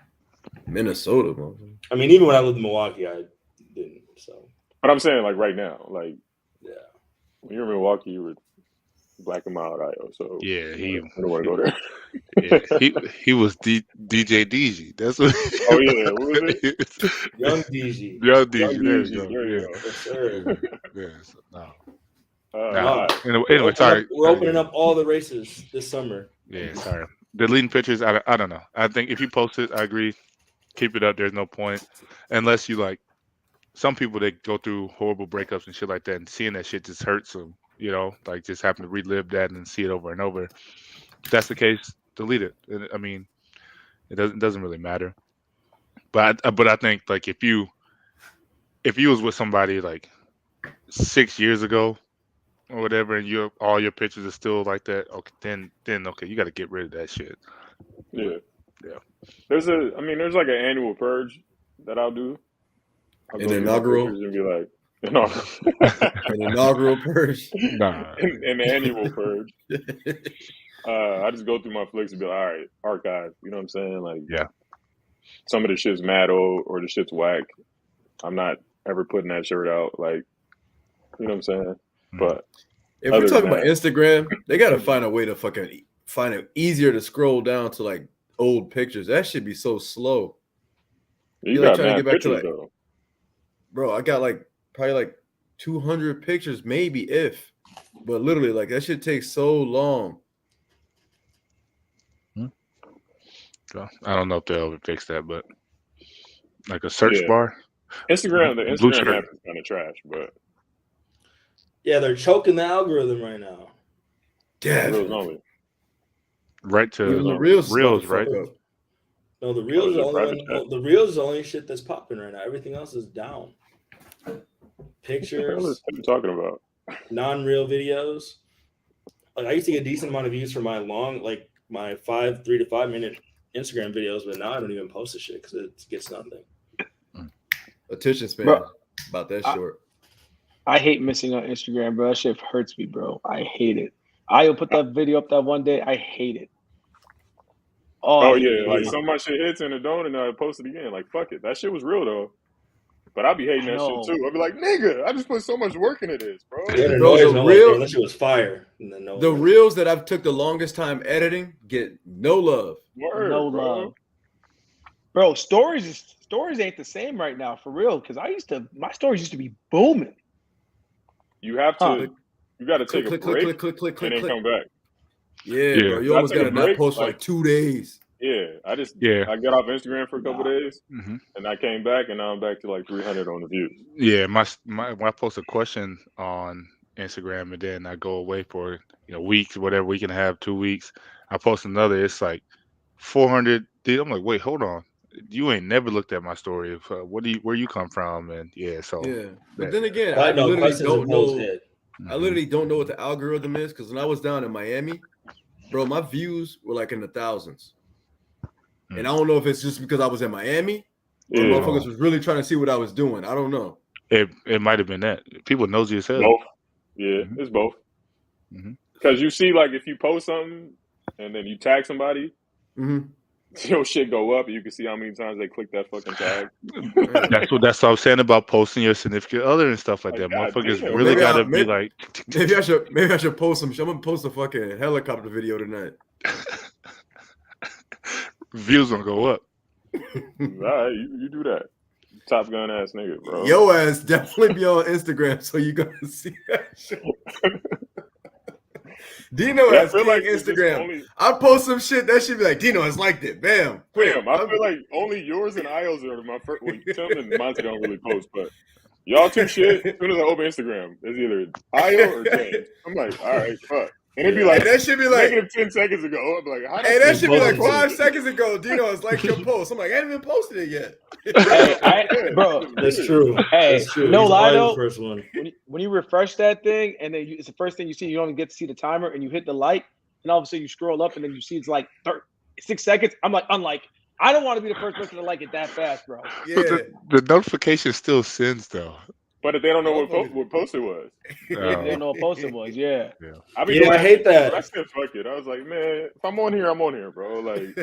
Minnesota, man. I mean, even when I lived in Milwaukee, I didn't. So, But I'm saying, like, right now, like, yeah. when you were in Milwaukee, you were black and mild, IO. So Yeah, I don't want to go there. yeah, he was DJ DG. That's what. Oh yeah, what was it? Young DG. Young DG. Young There DG, you go. there you Yeah. go. Yes, sir. Yeah, so, no. Nah. Anyway, sorry. We're opening up all the races this summer. Yeah, sorry. Deleting pictures, I don't know. I think if you post it, I agree. Keep it up. There's no point. Unless you like, some people that go through horrible breakups and shit like that, and seeing that shit just hurts them, you know, like just having to relive that and see it over and over. If that's the case, delete it. I mean, it doesn't really matter. But I think like if you was with somebody like 6 years ago or whatever, and all your pictures are still like that, okay, then okay, you got to get rid of that shit. Yeah. Yeah. There's like an annual purge that I'll do. I'll An go through my inaugural? pictures and be like, inaugural. An inaugural purge. Nah. An annual purge. I just go through my flicks and be like, all right, archive. You know what I'm saying? Like, Yeah. Some of the shit's mad old or the shit's whack. I'm not ever putting that shirt out. Like, you know what I'm saying? But If other we're talking than about that- Instagram, they gotta find a way to fucking find it easier to scroll down to like old pictures. That should be so slow. you You're like got trying to mad get back to, pictures like- though. Bro, I got like probably like 200 pictures, maybe if, but literally like that shit takes so long. So, I don't know if they'll ever fix that, but like a search Yeah. bar. Instagram, the Blue Instagram shirt. app is kind of trash, but Yeah, they're choking the algorithm right now. Yeah, reels only. Right to even the reels, Reels, fuck right? up. No, the reels is are it only private chat? the reels is the only shit that's popping right now. Everything else is down. What the hell Pictures, is you talking about? non-real videos. Like I used to get a decent amount of views for my long, like my 3 to 5 minute Instagram videos, but now I don't even post the shit because it gets nothing. Attention span Bro, about that I- short. I hate missing on Instagram, bro. That shit hurts me, bro. I hate it. I'll put that video up that one day. I hate it. Oh I yeah, hate like it. some of my shit hits and it don't, and I post it again. Like fuck it, that shit was real though. But I be hating that No. shit too. I be like, nigga, I just put so much work into this, bro. The inner Bro, noise the don't real- like, unless it was fire. And then no The reels that I've took the longest time editing get no love. Word, No bro. love. Bro, stories ain't the same right now, for real. Because my stories used to be booming. You have to, Huh. you got to Click, take a click, break click, click, click, and click, then come click. back. Yeah, Yeah. bro. You I almost take got a to not break, post for like- like 2 days. Yeah, I Yeah. got off Instagram for a couple days, hmm and I came back, and now I'm back to like 300 on the views. Yeah, my when I post a question on Instagram and then I go away for weeks, whatever, week and a half, 2 weeks, I post another. It's like 400. Dude, I'm like, wait, hold on, you ain't never looked at my story. Where you come from? And yeah, so Yeah, but that- then again, But I no, literally questions don't and polls know. hit. I literally don't know what the algorithm is because when I was down in Miami, bro, my views were like in the thousands. And I don't know if it's just because I was in Miami or Yeah, motherfuckers was really trying to see what I was doing. I don't know. it might have been that people nosy as hell. both. Yeah, Mhm. it's both. Mhm. Because you see, like, if you post something and then you tag somebody, hmm your shit go up, and you can see how many times they click that fucking tag. That's what I'm saying about posting your significant other and stuff like Like, that. God Motherfuckers damn. really Maybe gotta I- be maybe- like, Maybe I should post some shit. I'm gonna post a fucking helicopter video tonight. views gonna go up. All right, you do that. Top Gun ass nigga, bro. Yo ass definitely be on Instagram, so you gonna see that shit. Dino Yeah, I has feel king like it's just Instagram. only- I post some shit that should be like Dino has liked it. Bam. Quick. Damn, I feel like only yours and Io's are my first. Well, Tim and Monty don't really post, but y'all two shit. As soon as I open Instagram, it's either Io or James. I'm like, all right, fuck. And it'd be like, Hey, that should be like, negative 10 seconds ago. I'm like, how hey, that should be like both 5 seconds ago. Dino has liked your post. I'm like, I haven't even posted it yet. Hey, bro, That's true. Hey, That's true. no He's lie, always though. the first one. when you refresh that thing and then it's the first thing you see, you don't even get to see the timer, and you hit the like, and all of a sudden you scroll up and then you see it's like 6 seconds. I'm like, I don't want to be the first person to like it that fast, bro. Yeah. The notification still sends though. But if they don't know what post it was, They didn't know what post it was. Yeah. I be Yeah, doing I hate that. But I still fuck it. I was like, man, if I'm on here, I'm on here, bro. Like,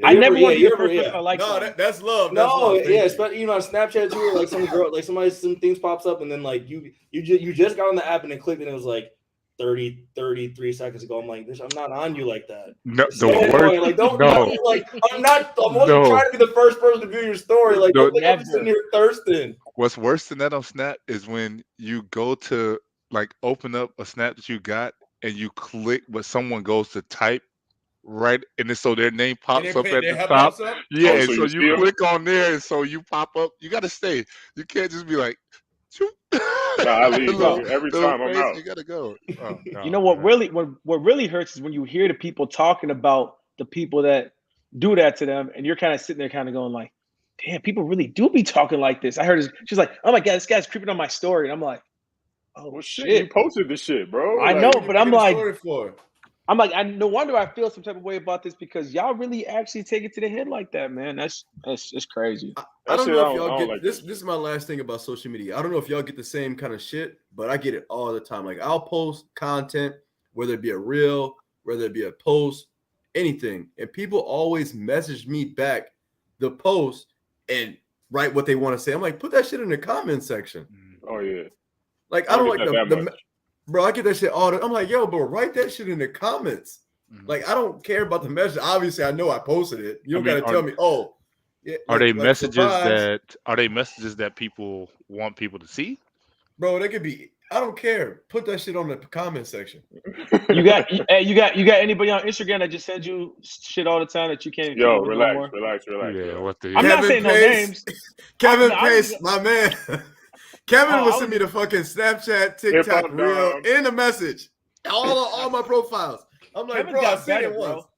I never want to be you the ever- first yeah. person to like No, something. that's love. That's No, love. Thank yeah, you. especially on Snapchat too. Like some girl, like some things pops up, and then like you just got on the app and then clicked, and it was like 33 seconds ago. I'm like, I'm not on you like that. No, It's the so annoying. worst. Like don't No. like I'm wasn't No. trying to be the first person to view your story. Like No, don't think I'm sitting here thirsting. What's worse than that on Snap is when you go to like open up a Snap that you got and you click, but someone goes to type right, and then so their name pops up at the top. Yeah, Oh, and so so you see you 'em? click on there, and so you pop up. You got to stay. You can't just be like, shoot. I leave, Little- every little time I'm face, out. You gotta go. Oh, no, You know what man. really hurts is when you hear the people talking about the people that do that to them, and you're kind of sitting there kind of going like, damn, people really do be talking like this. I heard she's like, oh my God, this guy's creeping on my story. And I'm like, oh Well, shit, shit. you posted this shit, bro. I Like, know, but I'm like, for? no wonder I feel some type of way about this, because y'all really actually take it to the head like that, man. That's crazy. I That don't shit, know I if y'all don't get like this. that This is my last thing about social media. I don't know if y'all get the same kind of shit, but I get it all the time. Like I'll post content, whether it be a reel, whether it be a post, anything, and people always message me back the post and write what they want to say. I'm like, put that shit in the comment section. Oh yeah. Like I don't get like that the much. bro. I get that shit all the. I'm like, yo, bro, write that shit in the comments. Mhm. Like I don't care about the message. Obviously, I know I posted it. You I don't mean, got to tell me. Oh, yeah. Are they messages surprise. that people want people to see? Bro, they could be. I don't care. Put that shit on the comment section. You got anybody on Instagram that just sends you shit all the time that you can't keep Yo, up with no relax, more? relax. Yeah, Yo. what the? I'm not Kevin saying no Pace. names. Kevin I Pace, was- my man. Kevin Oh, will I send was- me the fucking Snapchat, Hip TikTok Hop reel Dom. in the message. All my profiles. I'm like, Kevin's bro, I got seen better, it once. bro.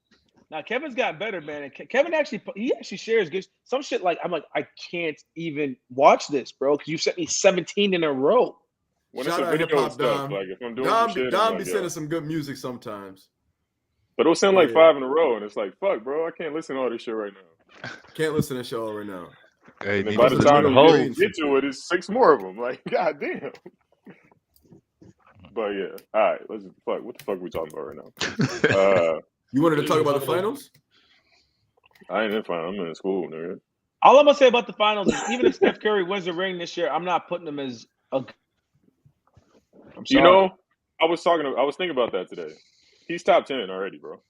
Now Kevin's got better, man. And Kevin actually shares good some shit. Like I'm like, I can't even watch this, bro, because you sent me 17 in a row. When Shout it's a out video Hip Hop and stuff, Dom. like if I'm doing some shit, Dom I'm be like, sending yo. some good music sometimes. But it'll send like Yeah. 5 in a row, and it's like, fuck, bro, I can't listen to all this shit right now. Can't listen to the show right now. Hey, And then need by to the listen time to you Hov. get to it, it's 6 more of them. Like, goddamn. But yeah, all right. What the fuck are we talking about right now? You wanted to talk about the finals? I ain't in final. I'm in school, nigga. All I'm gonna say about the finals is even if Steph Curry wins the ring this year, I'm not putting him as a. I'm You sorry. know, I was thinking about that today. He's top 10 already, bro.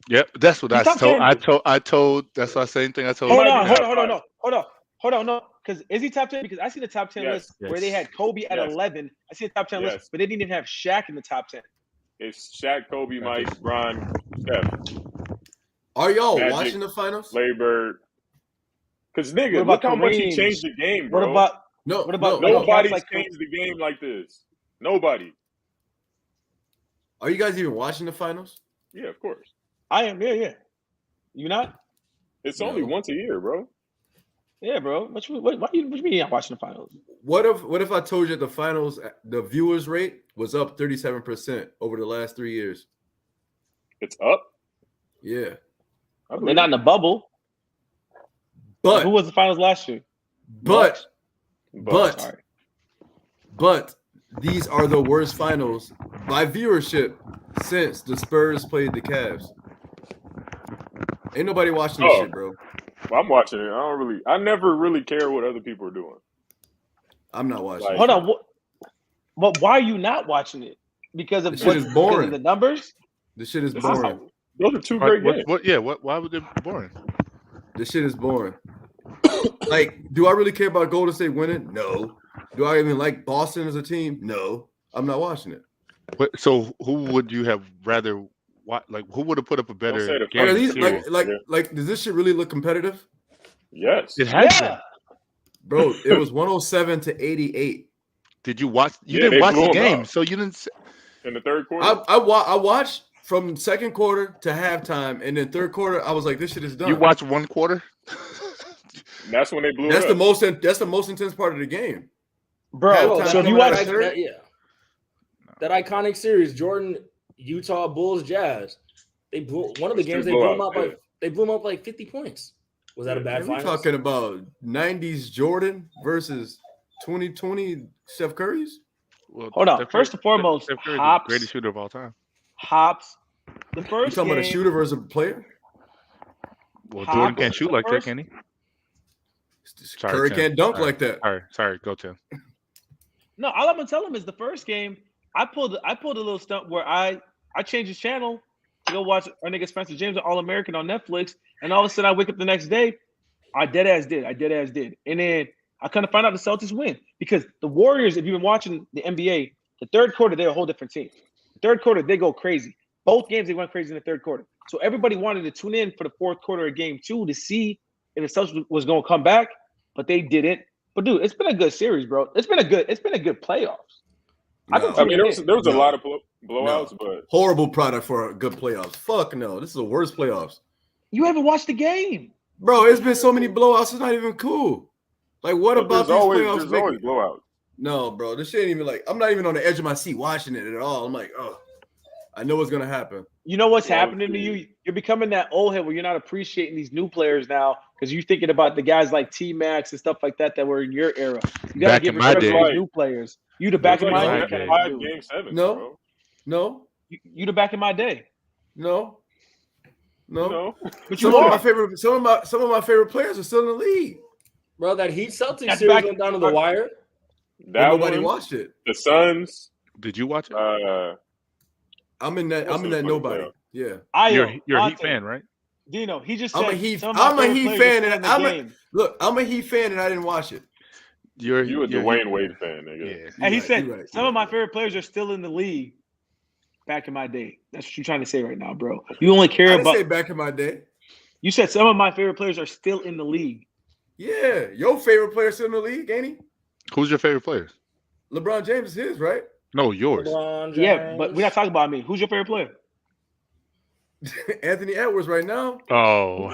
Yep, that's what He's I top told. 10. I told. That's the same thing I told. Hold you. on, might be hold top on, no. Because is he top 10? Because I see the top 10 Yes. list where they had Kobe at Yes. 11. I see the top 10 Yes. list, but they didn't even have Shaq in the top 10. It's Shaq, Kobe, Mike, Bron, Steph, Are y'all Magic, watching the finals? Larry Bird. Because What nigga, about look how much he Kareem? changed the game, What bro. about No. What about- no. Nobody's like- changed the game like this. Nobody. Are you guys even watching the finals? Yeah, of course. I am? Yeah. You not? It's No. only once a year, bro. Yeah, bro. What you mean you're not watching the finals? What if I told you the finals, the viewers rate was up 37% over the last 3 years? It's up. Yeah. They're not in the bubble. But Who was the finals last year? but Sorry. but these are the worst finals by viewership since the Spurs played the Cavs. Ain't nobody watching this Oh. shit, bro. I'm watching it. I never really care what other people are doing. I'm not watching. Like- this Hold shit. on. But why are you not watching it? Because of This shit is because boring. of the numbers? This shit is This is- boring. Those are two great games. What? Yeah. What? Why would it be boring? This shit is boring. Like, do I really care about Golden State winning? No. Do I even like Boston as a team? No. I'm not watching it. So who would you have rather? Like who would have put up a say better the game? Are these series, like does this shit really look competitive? Yes. It has been. Yeah. Bro, it was 107-88. Did you watch? You Yeah, didn't they watch blew the 'em game, out. so you didn't. In the third quarter. I watched from second quarter to halftime, and then third quarter, I was like, this shit is done. You watched one quarter. That's when they blew That's it the up. most intense part of the game. Bro, Halftime so if you coming out watch of third? that iconic series, Jordan, Utah Bulls, Jazz. They blew one of the It's games. two They blew them blowouts, up like they blew them up like 50 points. Was that a bad And we're finals? talking about 90s Jordan versus 2020 Steph Curry's. Well, Hold on. Steph First and foremost, Steph Curry's the Hops. greatest shooter of all time. Hops. The You first talking about a game- shooter versus a player? Well, Hop Jordan can't was shoot the like that, first- can he? Sorry, Curry Tim. can't dunk Sorry. like that. Sorry. Go Tim. No, all I'm gonna tell him is the first game. I pulled a little stunt where I changed the channel to go watch our nigga Spencer James, All American on Netflix, and all of a sudden I wake up the next day. I dead ass did, and then I kind of find out the Celtics win because the Warriors. If you've been watching the NBA, the third quarter they're a whole different team. The third quarter they go crazy. Both games they went crazy in the third quarter. So everybody wanted to tune in for the fourth quarter of game 2 to see if the Celtics was going to come back, but they didn't. But dude, it's been a good series, bro. It's been a good playoffs. I've been No. I mean, there was a No. lot of blowouts, but Horrible product for a good playoffs. Fuck no. This is the worst playoffs. You haven't watched the game. Bro, it's been so many blowouts. It's not even cool. Like, what about there's these always playoffs? there's make always me- blowouts. No, bro. This shit ain't even like, I'm not even on the edge of my seat watching it at all. I'm like, oh, I know what's going to happen. You know what's Well, happening to you? You're becoming that old head where you're not appreciating these new players now because you're thinking about the guys like T-Max and stuff like that were in your era. You got to Back give in my respect to day. these new players. You the back There's in like my my day day. kind of 5 dude. game 7. No. Bro. No, You the back in my day. no, no. You know? But you Some of are. my favorite players are still in the league. Bro, that Heat Celtics That's series back- went down to the wire. That Nobody one, watched it. the Suns. Did you watch it? I'm in that. What's I'm in the that funny nobody. playoff? Yeah. you're a Heat Monte, fan, right? Dino, he just I'm said a Heat- some of my I'm a favorite Heat players fan, are still and in the I'm a- game. Look, I'm a Heat fan and I didn't watch it. You a you're Dwayne Wade fan, nigga. Yeah. And he You're said you're some of my you're favorite players are still in the league. Back in my day. That's what you're trying to say right now, bro. You only I care didn't about. say back in my day. You said some of my favorite players are still in the league. Yeah, your favorite player still in the league, ain't he? Who's your favorite players? LeBron James is his, right? No, yours. LeBron James. Yeah, but we're not talking about me. Who's your favorite player? Anthony Edwards right now. Oh.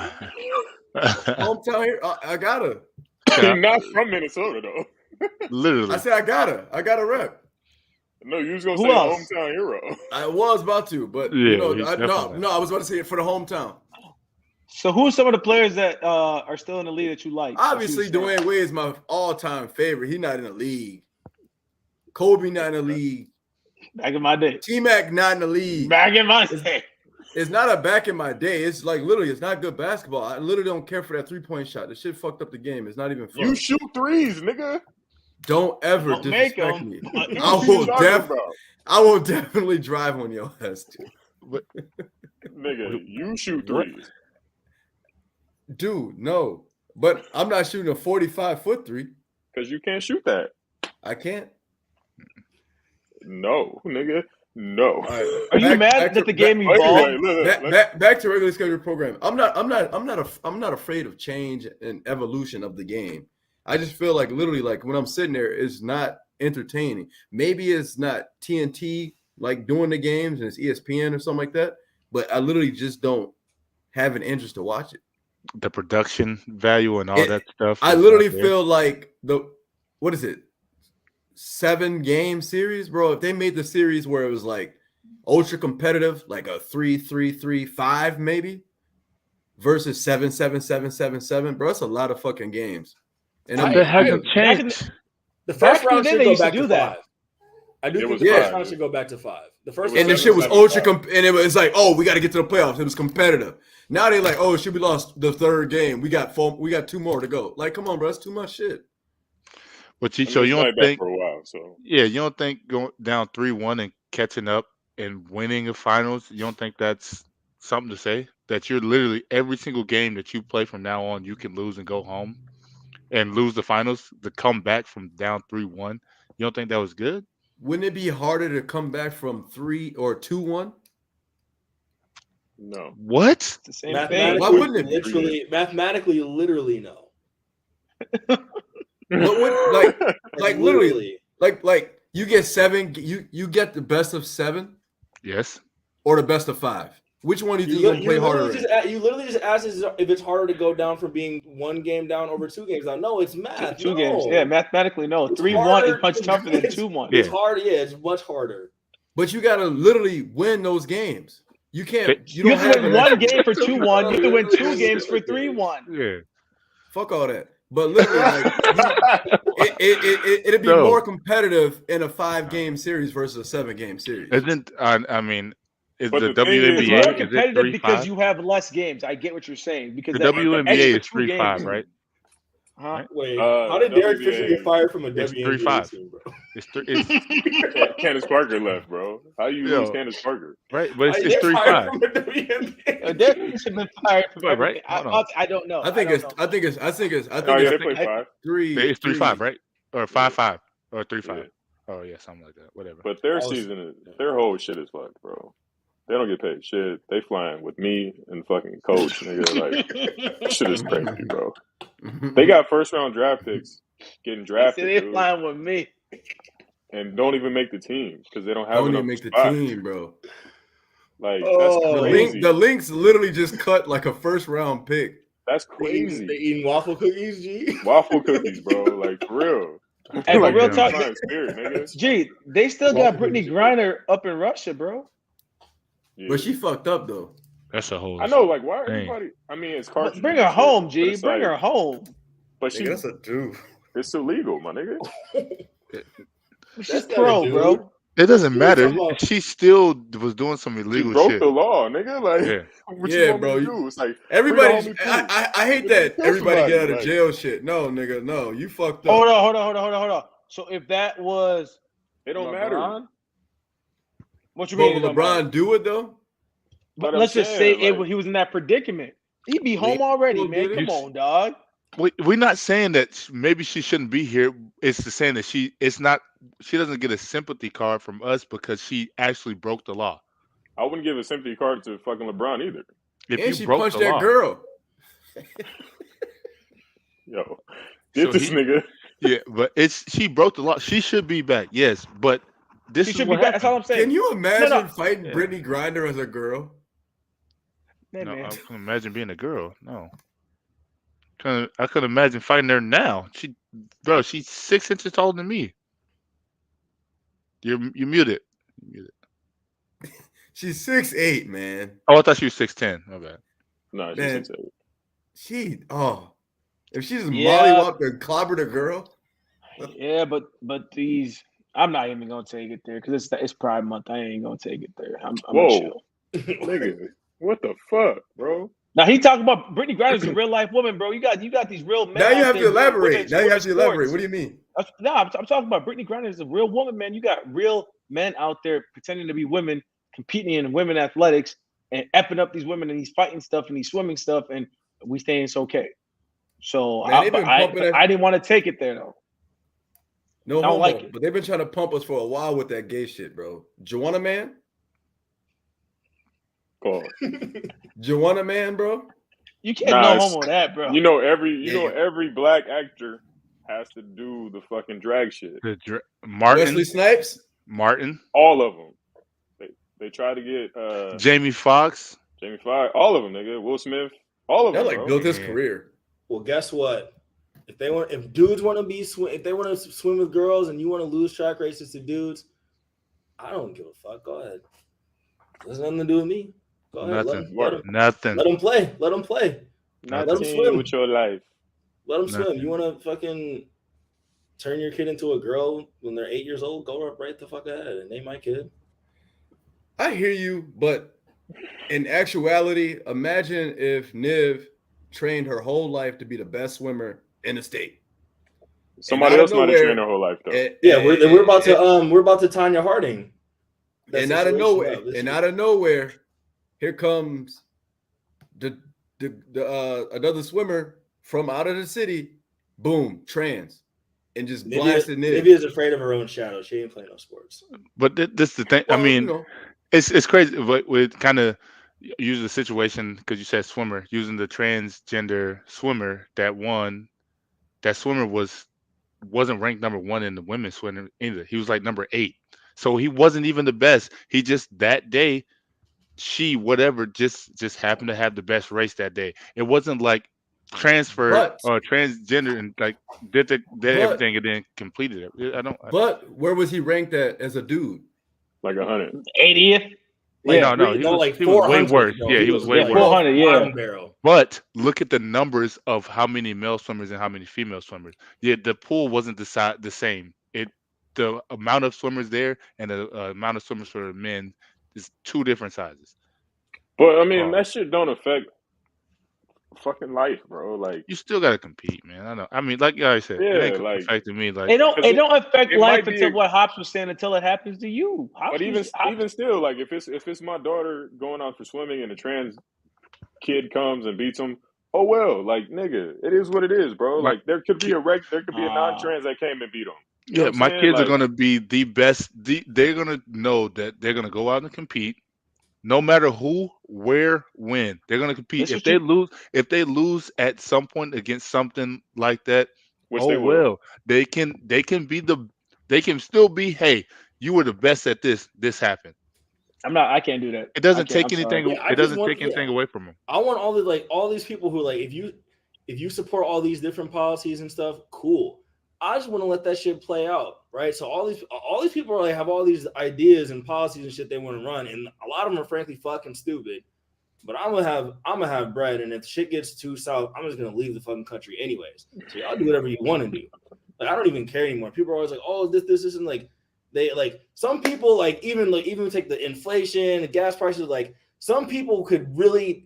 Hometown here. I gotta. You're not from Minnesota though. Literally. I said I gotta rep. No, you was gonna Who say else? hometown hero. I was about to, but Yeah, you know, he's no, definitely- I was about to say it for the hometown. So who are some of the players that are still in the league that you like? Obviously, That you would say? Dwayne Wade is my all-time favorite. He's not in the league. Kobe not in the league. Back in my day. T-Mac not in the league. Back in my day. It's not a back in my day. It's like literally, it's not good basketball. I literally don't care for that 3-point shot. The shit fucked up the game. It's not even fun. You shoot threes, nigga. Don't ever Don't make disrespect 'em. me. What I you will talking about? I will definitely drive on your ass too. Nigga, you shoot What? threes. Dude, no. But I'm not shooting a 45-foot three. Because you can't shoot that. I can't. No, nigga. No. All right. Are you Back- mad back that to- the game Wait, evolved? look, Back to regular schedule program. I'm not afraid of change and evolution of the game. I just feel like literally like when I'm sitting there, it's not entertaining. Maybe it's not TNT like doing the games and it's ESPN or something like that, but I literally just don't have an interest to watch it. The production value and all It- that stuff. I is literally not there. feel like what is it? 7-game series, bro. If they made the series where it was like ultra competitive, like a 3-3-3-5 maybe, versus 7-7-7-7-7, bro, that's a lot of fucking games. And I- I'm, That hasn't Back in changed. The Back first in the round day, should they go used to back do to that. 5. I do It think was the first five. round should go back to 5. The first It and the round shit was 7-7-5. ultra and it was like, oh, we got to get to the playoffs. It was competitive. Now they like, oh, should we lost the third game? We got 2 more to go. Like, come on, bro, that's too much shit. But I mean, Chicho, you it's don't like that think? for a while, so Yeah, you don't think going down 3-1 and catching up and winning the finals? You don't think that's something to say? that you're literally every single game that you play from now on, you can lose and go home and lose the finals to come back from down 3-1. You don't think that was good? Wouldn't it be harder to come back from 3 or 2-1? No. What? It's the same thing. Why wouldn't it be? Mathematically, literally, no. What would like literally like you get 7, you get the best of 7 Yes. or the best of 5? Which one do you think you're gonna play harder? You literally just asked if it's harder to go down from being 1 game down over 2 games down. No, it's math. Two games. Yeah, mathematically, no. 3-1 is much tougher than 2-1. It's hard. Yeah, it's much harder. But you gotta literally win those games. You can't. You have to win 1 game for 2-1. You have to win 2 games for 3-1. Yeah. Fuck all that. But literally, like, it'd be more competitive in a 5-game series versus a 7-game series. Isn't I mean, is But the the thing is, WNBA It's more is it competitive because 3-5? you have less games. I get what you're saying. Because The that WNBA extra is 2 3-5, games- right? Huh? Wait, how did Derek WNBA Fisher get fired from a It's WNBA 3-5. team, bro? It's Candace Parker left, bro. How you Yo. lose Candace Parker? right, but How it's did he get 3-5. fired from a WNBA? Derek should have been fired from Right, everything. hold on. I don't know. I think don't it's. know. I think it's. Oh yeah, they play 5. 3. It's 3-5, right? Or 5-5 or 3-5. Yeah. Oh yeah, something like that. Whatever. But their I was- season is their whole shit is fucked, bro. They don't get paid shit. They flying with me and fucking coach, nigga. Like shit is crazy, bro. They got 1st-round draft picks getting They drafted, said they dude, flying with me. and don't even make the team because they don't I have don't enough even make the spots. team, bro. Like Oh. that's The crazy. Lynx literally just cut like a 1st-round pick. That's They crazy. eating waffle cookies, G. Waffle cookies, bro. Like for real. Hey, but real talk- flying spirit, nigga. Gee, they still got Waffle Brittany cookies. Griner up in Russia, bro. Yeah. But she fucked up though. That's a whole. I know, like why Dang. everybody? I mean, it's But cartridges. bring her and shit, home, but G. it's Bring like- her home. But she, a dude. it's illegal, my nigga. She's That's not a pro, dude. bro. It doesn't matter. talking about? She still was doing some She illegal broke shit. the law, nigga. Like, Yeah. what Yeah, you want bro. me to do? It's like Everybody, free the homie, too. I hate that Kill everybody get out somebody, of like- jail shit. No, nigga, no, you fucked up. Hold on. So if that was It don't LeBron, matter. what you But mean? will it don't matter? LeBron do it though? But But I'm let's just say saying, like- he was in that predicament. He'd be home already, Well, man. dude, Come it's- on, dog. We're not saying that maybe she shouldn't be here. It's the saying that she doesn't get a sympathy card from us because she actually broke the law. I wouldn't give a sympathy card to fucking LeBron either. If And you she broke punched the that law, girl. Yo, get So this he- nigga. yeah, but she broke the law. She should be back, yes, but this He is should be what back. That's all happened. I'm saying. Can you imagine No. fighting Yeah. Brittany Griner as a girl? Hey, No, man. I couldn't imagine being a girl. No, I couldn't imagine fighting her now. She's 6 inches taller than me. You muted. She's 6'8", man. Oh, I thought she was 6'10". My bad. No, Man. If she's Yeah. mollywopped and clobbered a girl, Yeah, but these, I'm not even gonna take it there because it's Pride Month. I ain't gonna take it there. I'm Whoa. gonna chill. nigga. What the fuck, bro? Now he talking about Brittany Griner's a real life woman, bro. You got these real men. now you out have there to doing elaborate. women's- Now you have to women's elaborate. sports. What do you mean? I'm talking about Brittany Griner is a real woman, man. You got real men out there pretending to be women, competing in women athletics and effing up these women and these fighting stuff and these swimming stuff, and we saying it's okay. So Man, they've been pumping that- I didn't want to take it there though. No I don't homo, like it. but they've been trying to pump us for a while with that gay shit, bro. Joanna Man? Pause. Joanna Man, bro? You can't Nah, no it's- homo that, bro. You know every black actor has to do the fucking drag shit. Martin, Wesley Snipes? Martin, All of them. They try to get Jamie Foxx. Jamie Foxx. All of them, nigga. Will Smith. All of That them. like bro. built his Yeah. career. Well, guess what? If dudes want to if they want to swim with girls, and you want to lose track races to dudes, I don't give a fuck. Go ahead. There's nothing to do with me. Go ahead. Nothing. Let Nothing. them play. Let them play. Not Let 'em team swim. with your life. Let them Nothing. swim. You want to fucking turn your kid into a girl when they're 8 years old? Go right the fuck ahead and name my kid. I hear you, but in actuality, imagine if Niv trained her whole life to be the best swimmer in the state. Somebody out of else might have nowhere- trained her whole life though. Yeah, we're about to Tanya Harding. That And out of situation nowhere, up. This and shit- out of nowhere, here comes another swimmer from out of the city, boom, trans, and just Maybe blasted in. Nivea's afraid of her own shadow. She ain't playing no sports. But this is the thing. I Well, mean, you know, it's crazy. But with kind of use the situation because you said swimmer, using the transgender swimmer that won. That swimmer wasn't ranked number 1 in the women's swim either. He was like number 8. So he wasn't even the best. He just that day, she whatever just happened to have the best race that day. It wasn't like transferred But- or transgender and like did everything and then completed it. I don't. but where was he ranked at as a dude? Like 100. 80th. Like, Yeah. no, he was way 400, worse. bro. Yeah, he was way yeah, worse. 400, yeah. Bottom barrel. But look at the numbers of how many male swimmers and how many female swimmers. Yeah, the pool wasn't the same. The amount of swimmers there and the amount of swimmers for men is 2 different sizes. But I mean, that shit don't affect fucking life, bro. Like, You still gotta compete, man. I know. I mean, like I said, Yeah, it ain't like- affecting me. Like It don't affect it life might be until a- what Hops was saying until it happens to you. but even still, like if it's my daughter going out for swimming and a trans kid comes and beats him, oh well, like nigga, it is what it is, bro. My- Like there could be a non-trans that came and beat him. You know yeah, what I'm my saying? kids are Like- gonna be the best. They're gonna know that they're gonna go out and compete, no matter who, where, when. They're gonna compete. This If they lose at some point against something like that, Which oh they will. well, they can still be. Hey, you were the best at this. This happened. I can't do that. It doesn't I can't, take I'm anything. sorry. Yeah, I It just doesn't want- take anything yeah. away from them. I want all these people who like if you support all these different policies and stuff, cool. I just want to let that shit play out, right? So all these people are like have all these ideas and policies and shit they want to run, and a lot of them are frankly fucking stupid. But I'm gonna have bread, and if shit gets too south, I'm just gonna leave the fucking country anyways. So y'all do whatever you want to do. Like I don't even care anymore. People are always like, oh, this isn't like they like some people like even take the inflation, the gas prices, like some people could really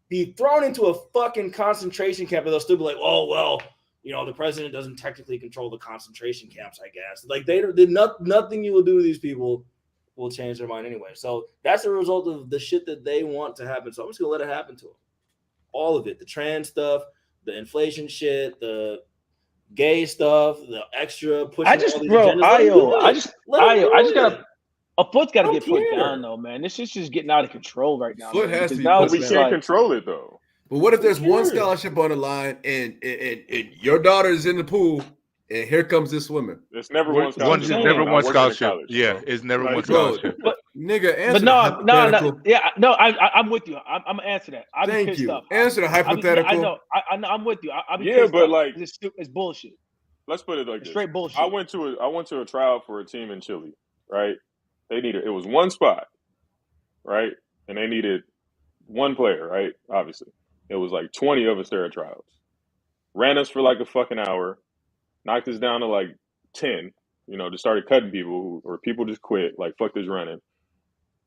be thrown into a fucking concentration camp and they'll still be like, oh well, you know, the president doesn't technically control the concentration camps, I guess. Like they did nothing you will do to these people will change their mind anyway. So that's a result of the shit that they want to happen. So I'm just gonna let it happen to them. All of it, the trans stuff, the inflation shit, the gay stuff, the extra pushing. I just, all these bro, agendas. Let 'em do I it. just Let 'em do gotta. it. A foot's got to I get don't put care. down, though, man. This shit's just getting out of control right now. Foot man, has to because be now put it's we just can't like, control it though. But what if there's one cares? scholarship on the line and your daughter is in the pool and here comes this swimmer? It's never One one scholarship. saying. never I one worked in scholarship. college, Yeah, bro. it's never Like, one bro, scholarship. Nigga, answer but the no, hypothetical. yeah, no, I'm with you. I'm gonna answer that. I'm Thank pissed you. off. Answer the hypothetical. I know. I know. I'm with you. I'm Yeah, pissed but off. like- it's bullshit. Let's put it like It's this. straight bullshit. I went to a trial for a team in Chile, right? It was one spot, right? And they needed one player, right? Obviously. It was like 20 of us there at trials. Ran us for like a fucking hour, knocked us down to like 10, just started cutting people or people just quit, like fuck this running.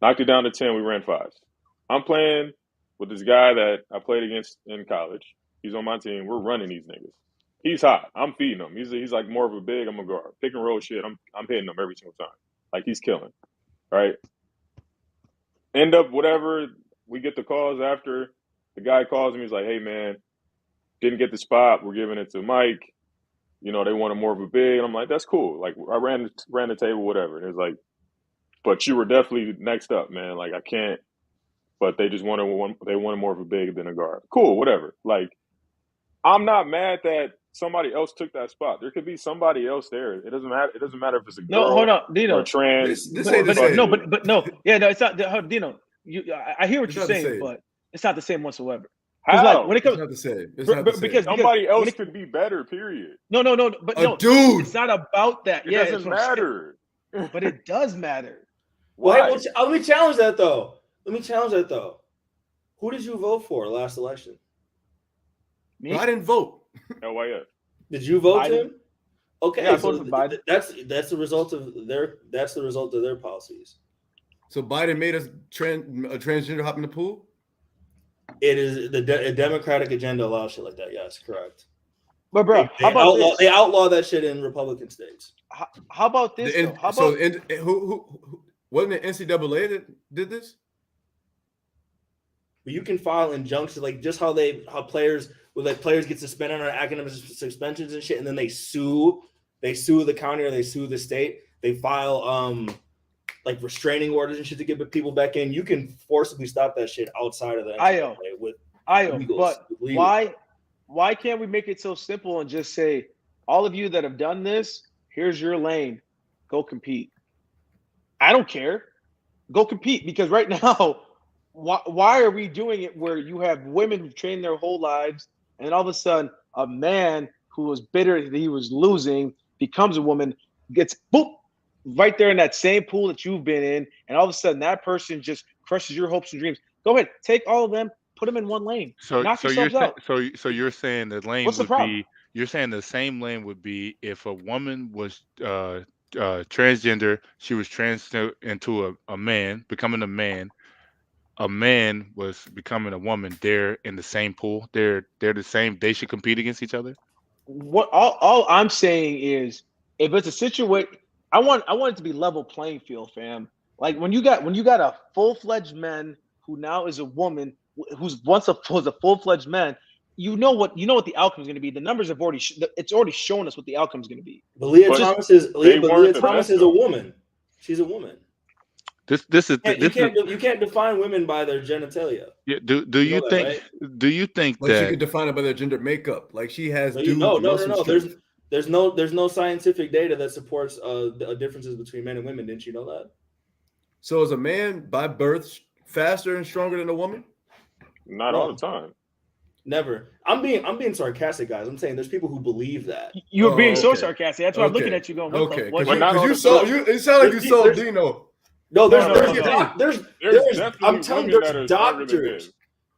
Knocked it down to 10, we ran 5s. I'm playing with this guy that I played against in college. He's on my team. We're running these niggas. He's hot. I'm feeding him. He's like more of a big. I'm a guard. Pick and roll shit. I'm hitting him every single time. Like he's killing. Right. End up whatever. We get the calls after. The guy calls me. He's like, "Hey man, didn't get the spot. We're giving it to Mike. They wanted more of a big." And I'm like, "That's cool." Like I ran the table, whatever. And it was like, "But you were definitely next up, man. Like I can't." But they just wanted one. They wanted more of a big than a guard. Cool, whatever. Like I'm not mad that somebody else took that spot. There could be somebody else there. It doesn't matter. It doesn't matter if it's a girl No, hold on, or Dino. a trans. This or ain't the fucking- same. But no. Yeah, no, it's not. Dino, I hear what It's you're not the saying, same. but it's not the same whatsoever. 'Cause, How? like, when it It's comes, not the same. It's not the same. because Somebody when else it- could be better. Period. no, but A no, dude. it's not about that. It Yeah, that's doesn't what I'm saying. matter. But it does matter. Well, hey, Why? let me challenge that though. Who did you vote for last election? Me? I didn't vote. LYF. Did you vote Biden. him? Okay, Yeah, I so voted for Biden. that's the result of their policies. So Biden made a transgender hop in the pool. It is a Democratic agenda allows shit like that. Yes, correct. But bro, They how about outlaw, this? they outlaw that shit in Republican states. How about this? The though? N- How so about who wasn't it NCAA that did this? but you can file injunctions like just how players get suspended on academic suspensions and shit, and then they sue the county or they sue the state. They file like restraining orders and shit to get people back in. You can forcibly stop that shit outside of the NCAA with legals, but why can't we make it so simple and just say, all of you that have done this, here's your lane, go compete. I don't care, go compete, because right now, why are we doing it where you have women who've trained their whole lives, and all of a sudden a man who was bitter that he was losing becomes a woman, gets boop right there in that same pool that you've been in, and all of a sudden that person just crushes your hopes and dreams. Go ahead, take all of them, put them in one lane. Knock yourselves out. So you're saying the lane What's the would problem? be, you're saying the same lane would be if a woman was transgender, she was trans into a man, becoming a man was becoming a woman, they're in the same pool. They're the same. They should compete against each other. What all I'm saying is, if it's a situation, I want it to be level playing field, fam. Like when you got a full-fledged man who now is a woman who's once was a full-fledged man, you know what the outcome is going to be. The numbers have already it's already shown us what the outcome is going to be. But Leah Thomas is a woman. She's a woman. You can't define women by their genitalia. Yeah. Do you think Like that she could define it by their gender makeup? Like she has. No. There's no scientific data that supports differences between men and women. Didn't you know that? So is a man by birth faster and stronger than a woman? Not all the time. Never. I'm being sarcastic, guys. I'm saying there's people who believe that. You're being so sarcastic. That's why I'm looking at you going, it sounded like you sold Dino. No, there's I'm telling you, there's doctors.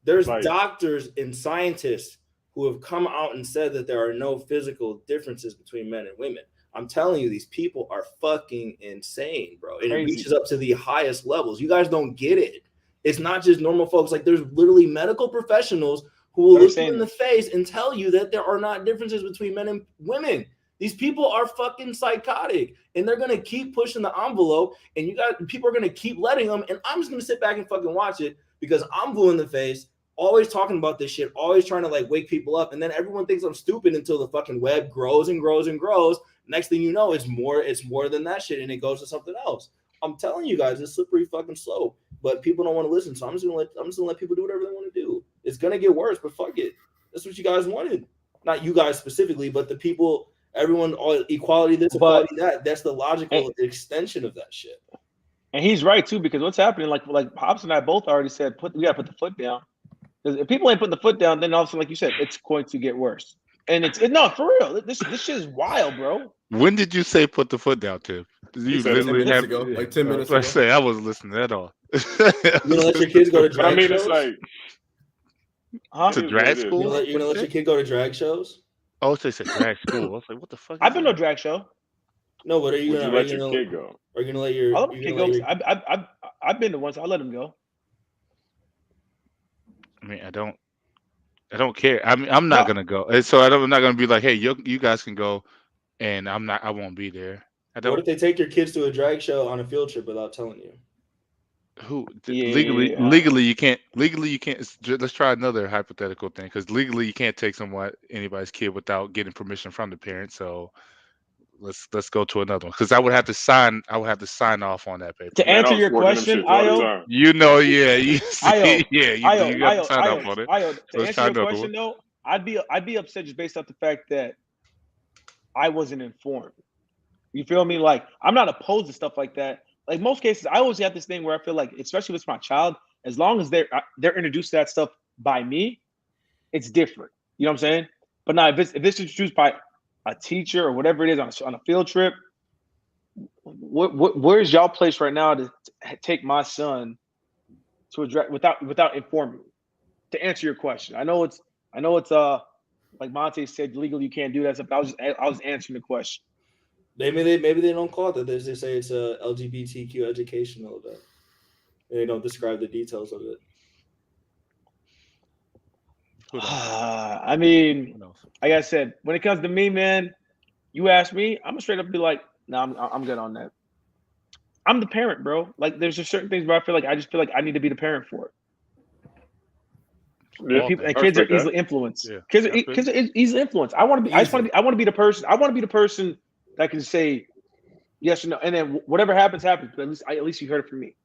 There's doctors and scientists who have come out and said that there are no physical differences between men and women. I'm telling you, these people are fucking insane, bro. And it reaches up to the highest levels. You guys don't get it. It's not just normal folks. Like there's literally medical professionals who will look you in the face and tell you that there are not differences between men and women. These people are fucking psychotic, and they're gonna keep pushing the envelope, and people are gonna keep letting them. And I'm just gonna sit back and fucking watch it because I'm blue in the face, always talking about this shit, always trying to like wake people up, and then everyone thinks I'm stupid until the fucking web grows and grows and grows. Next thing you know, it's more than that shit, and it goes to something else. I'm telling you guys, it's slippery fucking slope, but people don't want to listen, so I'm just gonna let people do whatever they want to do. It's gonna get worse, but fuck it. That's what you guys wanted, not you guys specifically, but the people. Everyone, all equality, this, equality, that. That's the logical extension of that shit. And he's right too, because what's happening, like Pops and I both already said, we gotta put the foot down. Because if people ain't putting the foot down, then also, like you said, it's going to get worse. And no, for real, this shit is wild, bro. When did you say put the foot down, Tim? You literally 10 minutes ago, like 10 minutes ago. I say I wasn't listening at all. You gonna let your kids go to drag shows? It's like to drag school. You gonna let your kid go to drag shows? Oh, so they said drag school. I was like, what the fuck? I've been to a drag show. No, but are you gonna let your kid go? Are you gonna let your kid go? I've been to once. I'll let him go. I mean, I don't care. I mean, I'm not gonna go. And so I'm not gonna be like, hey, you guys can go, and I won't be there. What if they take your kids to a drag show on a field trip without telling you? Legally you can't. Let's try another hypothetical thing, because legally you can't take anybody's kid without getting permission from the parents. So let's go to another one, because I would have to sign off on that paper. To answer your question, Ayo, you got to sign off on it. Ayo, to answer your question though, I'd be upset just based off the fact that I wasn't informed. You feel me? Like, I'm not opposed to stuff like that. Like most cases, I always have this thing where I feel like, especially if it's my child, as long as they're introduced to that stuff by me, it's different. You know what I'm saying? But now if it's introduced by a teacher or whatever it is on a field trip, where's y'all place right now to take my son to address without informing me? To answer your question, I know it's like Monte said, legally you can't do that stuff. But I was answering the question. Maybe they don't call it that. They say it's a LGBTQ educational event. They don't describe the details of it. I mean, like I said, when it comes to me, man, you ask me, I'm gonna straight up be like, no, I'm good on that. I'm the parent, bro. Like, there's just certain things where I just feel like I need to be the parent for it. Yeah. People and I kids are respect that. easily influenced. Yeah. Kids are That's kids are easily influenced. I want to be. I just want to be. I want to be the person. I want to be the person that can say yes or no, and then whatever happens, happens. But at least you heard it from me.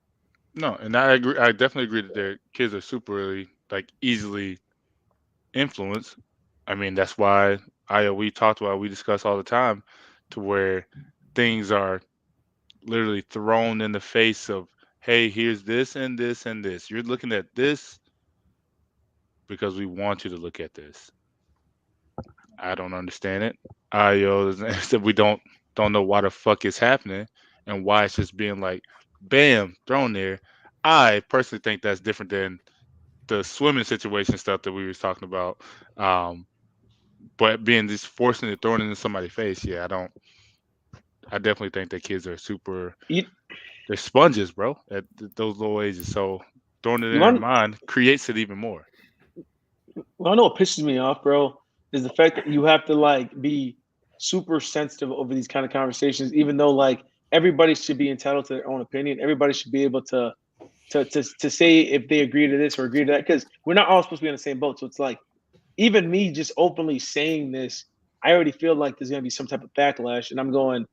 No, and I agree. I definitely agree that their kids are super like easily influenced. I mean, that's why we talked about, we discuss all the time, to where things are literally thrown in the face of, hey, here's this and this and this. You're looking at this because we want you to look at this. I don't understand it. Io said we don't know why the fuck it's happening and why it's just being like, bam, thrown there. I personally think that's different than the swimming situation stuff that we was talking about. But being just forcing it, throwing it in somebody's face, yeah, I definitely think that kids are super. They're sponges, bro, at those low ages. So throwing it in their mind creates it even more. Well, I know what pisses me off, bro, is the fact that you have to like be super sensitive over these kind of conversations, even though like everybody should be entitled to their own opinion. Everybody should be able to say if they agree to this or agree to that, because we're not all supposed to be on the same boat. So it's like, even me just openly saying this, I already feel like there's going to be some type of backlash, and I'm going,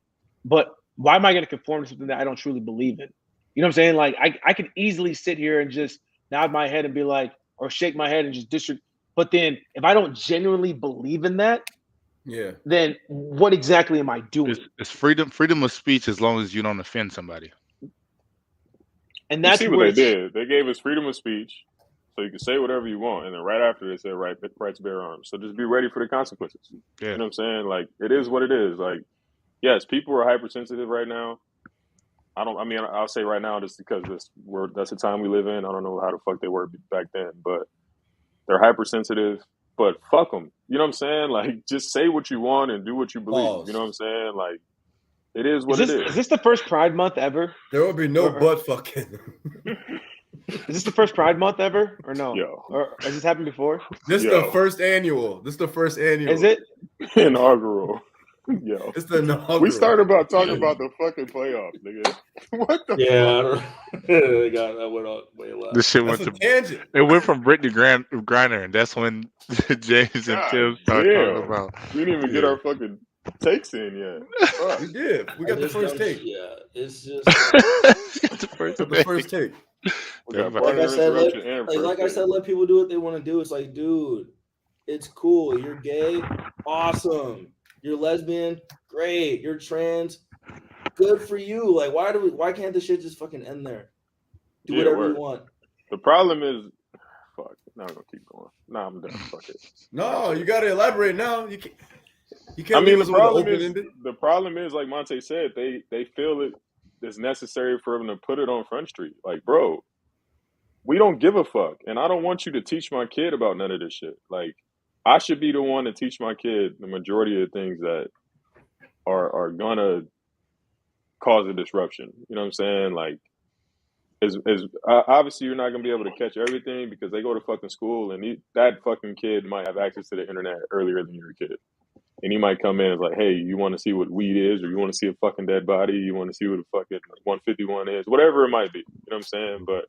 but why am I going to conform to something that I don't truly believe in? You know what I'm saying? Like I could easily sit here and just nod my head and be like, or shake my head and just disregard. But then if I don't genuinely believe in that, Yeah. then what exactly am I doing? It's freedom of speech as long as you don't offend somebody. And that's you see what they did. They gave us freedom of speech, so you can say whatever you want, and then right after they said right to bear arms. So just be ready for the consequences. Yeah. You know what I'm saying? Like, it is what it is. Like, yes, people are hypersensitive right now. I'll say right now just because that's the time we live in. I don't know how the fuck they were back then, but they're hypersensitive. But fuck them. You know what I'm saying? Like, just say what you want and do what you believe. Pause. You know what I'm saying? Like, it is what it is. Is this the first Pride Month ever? There will be no butt fucking. Is this the first Pride Month ever, or no? Yo. Or has this happened before? This is the first annual. This is the first annual. Is it? Inaugural. Yo. It's the inaugural. We started about talking about the fucking playoffs, nigga. What the fuck? They got that went on way left. This shit That's went a to tangent. It went from Brittany Griner, and that's when James and Tim started talking about. We didn't even get our fucking takes in yet. Fuck. We did. We got the first take. Yeah, it's just the first take. like I said, let people do what they want to do. It's like, dude, it's cool. You're gay, awesome. You're lesbian, great. You're trans, good for you. Like, why can't this shit just fucking end there? Do whatever you want. The problem is, fuck. Now I'm gonna keep going. Nah, I'm done. Fuck it. No, you gotta elaborate now. You can't. The problem is, like Monte said, they feel it is necessary for them to put it on Front Street. Like, bro, we don't give a fuck, and I don't want you to teach my kid about none of this shit. Like, I should be the one to teach my kid the majority of things that are gonna cause a disruption. You know what I'm saying? Like, obviously you're not gonna be able to catch everything because they go to fucking school, and that fucking kid might have access to the internet earlier than your kid. And he might come in and like, hey, you want to see what weed is, or you want to see a fucking dead body, you want to see what a fucking 151 is, whatever it might be. You know what I'm saying? But